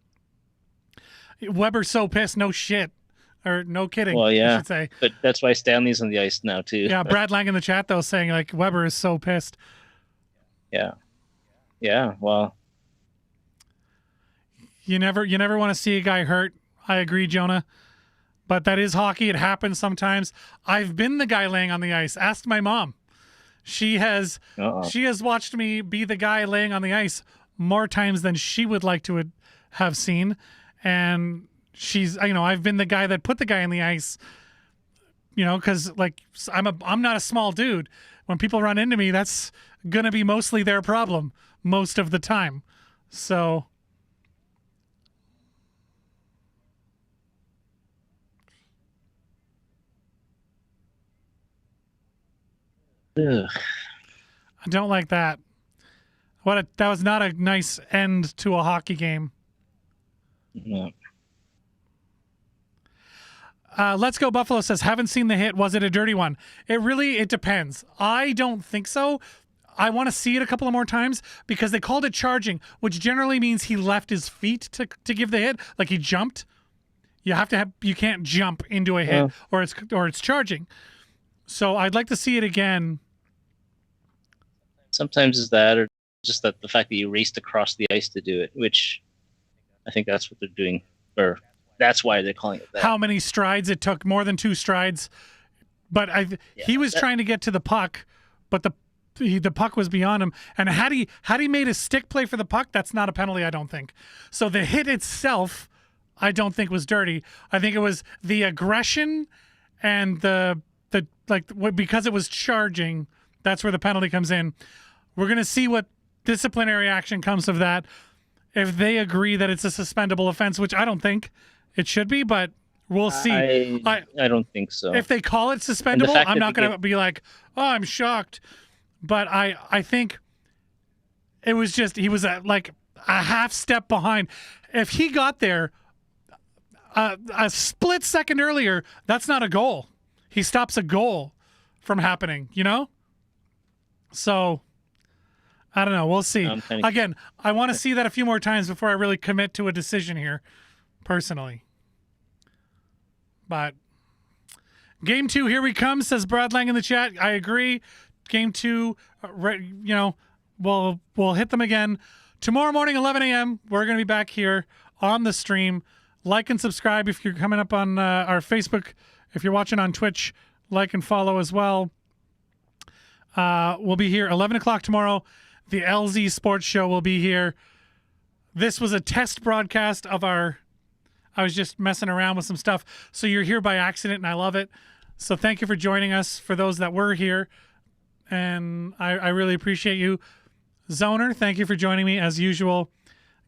Weber's so pissed, no shit. Or no kidding, Well, yeah. I should say. But that's why Stanley's on the ice now, too. Yeah, Brad Lang in the chat, though, saying, like, Weber is so pissed. Yeah. Yeah, well. You never want to see a guy hurt. I agree, Jonah. But that is hockey. It happens sometimes. I've been the guy laying on the ice. Ask my mom. She has watched me be the guy laying on the ice more times than she would like to have seen. And she's, I've been the guy that put the guy on the ice, because like I'm not a small dude. When people run into me, that's going to be mostly their problem most of the time. So Ugh. I don't like that. That was not a nice end to a hockey game. Yeah. Let's Go Buffalo says, haven't seen the hit. Was it a dirty one? It depends. I don't think so. I want to see it a couple of more times because they called it charging, which generally means he left his feet to give the hit, like he jumped. You can't jump into a hit or it's charging. So I'd like to see it again. Sometimes it's that, or just that the fact that you raced across the ice to do it, which I think that's what they're doing, or that's why they're calling it that. How many strides it took? More than 2 strides. But he was trying to get to the puck, but the puck was beyond him. And had he made a stick play for the puck, that's not a penalty, I don't think. So the hit itself, I don't think was dirty. I think it was the aggression and because it was charging. That's where the penalty comes in. We're going to see what disciplinary action comes of that. If they agree that it's a suspendable offense, which I don't think it should be, but we'll see. I don't think so. If they call it suspendable, I'm not going to be like, oh, I'm shocked. But I think it was just, he was like a half step behind. If he got there a split second earlier, that's not a goal. he stops a goal from happening, you know? So I don't know. We'll see. Again, I want to see that a few more times before I really commit to a decision here, personally. But game 2, here we come, says Brad Lang in the chat. I agree. Game 2, we'll hit them again. Tomorrow morning, 11 a.m., we're going to be back here on the stream. Like and subscribe if you're coming up on our Facebook. If you're watching on Twitch, like and follow as well. We'll be here 11 o'clock tomorrow. The LZ Sports Show will be here. This was a test broadcast of I was just messing around with some stuff. So you're here by accident, and I love it. So thank you for joining us, for those that were here. And I really appreciate you. Zoner, thank you for joining me as usual.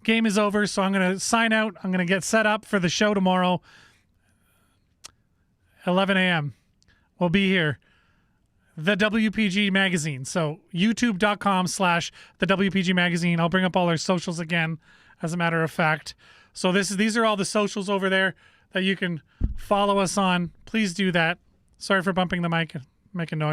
Game is over, so I'm going to sign out. I'm going to get set up for the show tomorrow. 11 a.m. We'll be here. The WPG Magazine. So youtube.com/the WPG Magazine. I'll bring up all our socials again, as a matter of fact. So these are all the socials over there that you can follow us on. Please do that. Sorry for bumping the mic, making noise.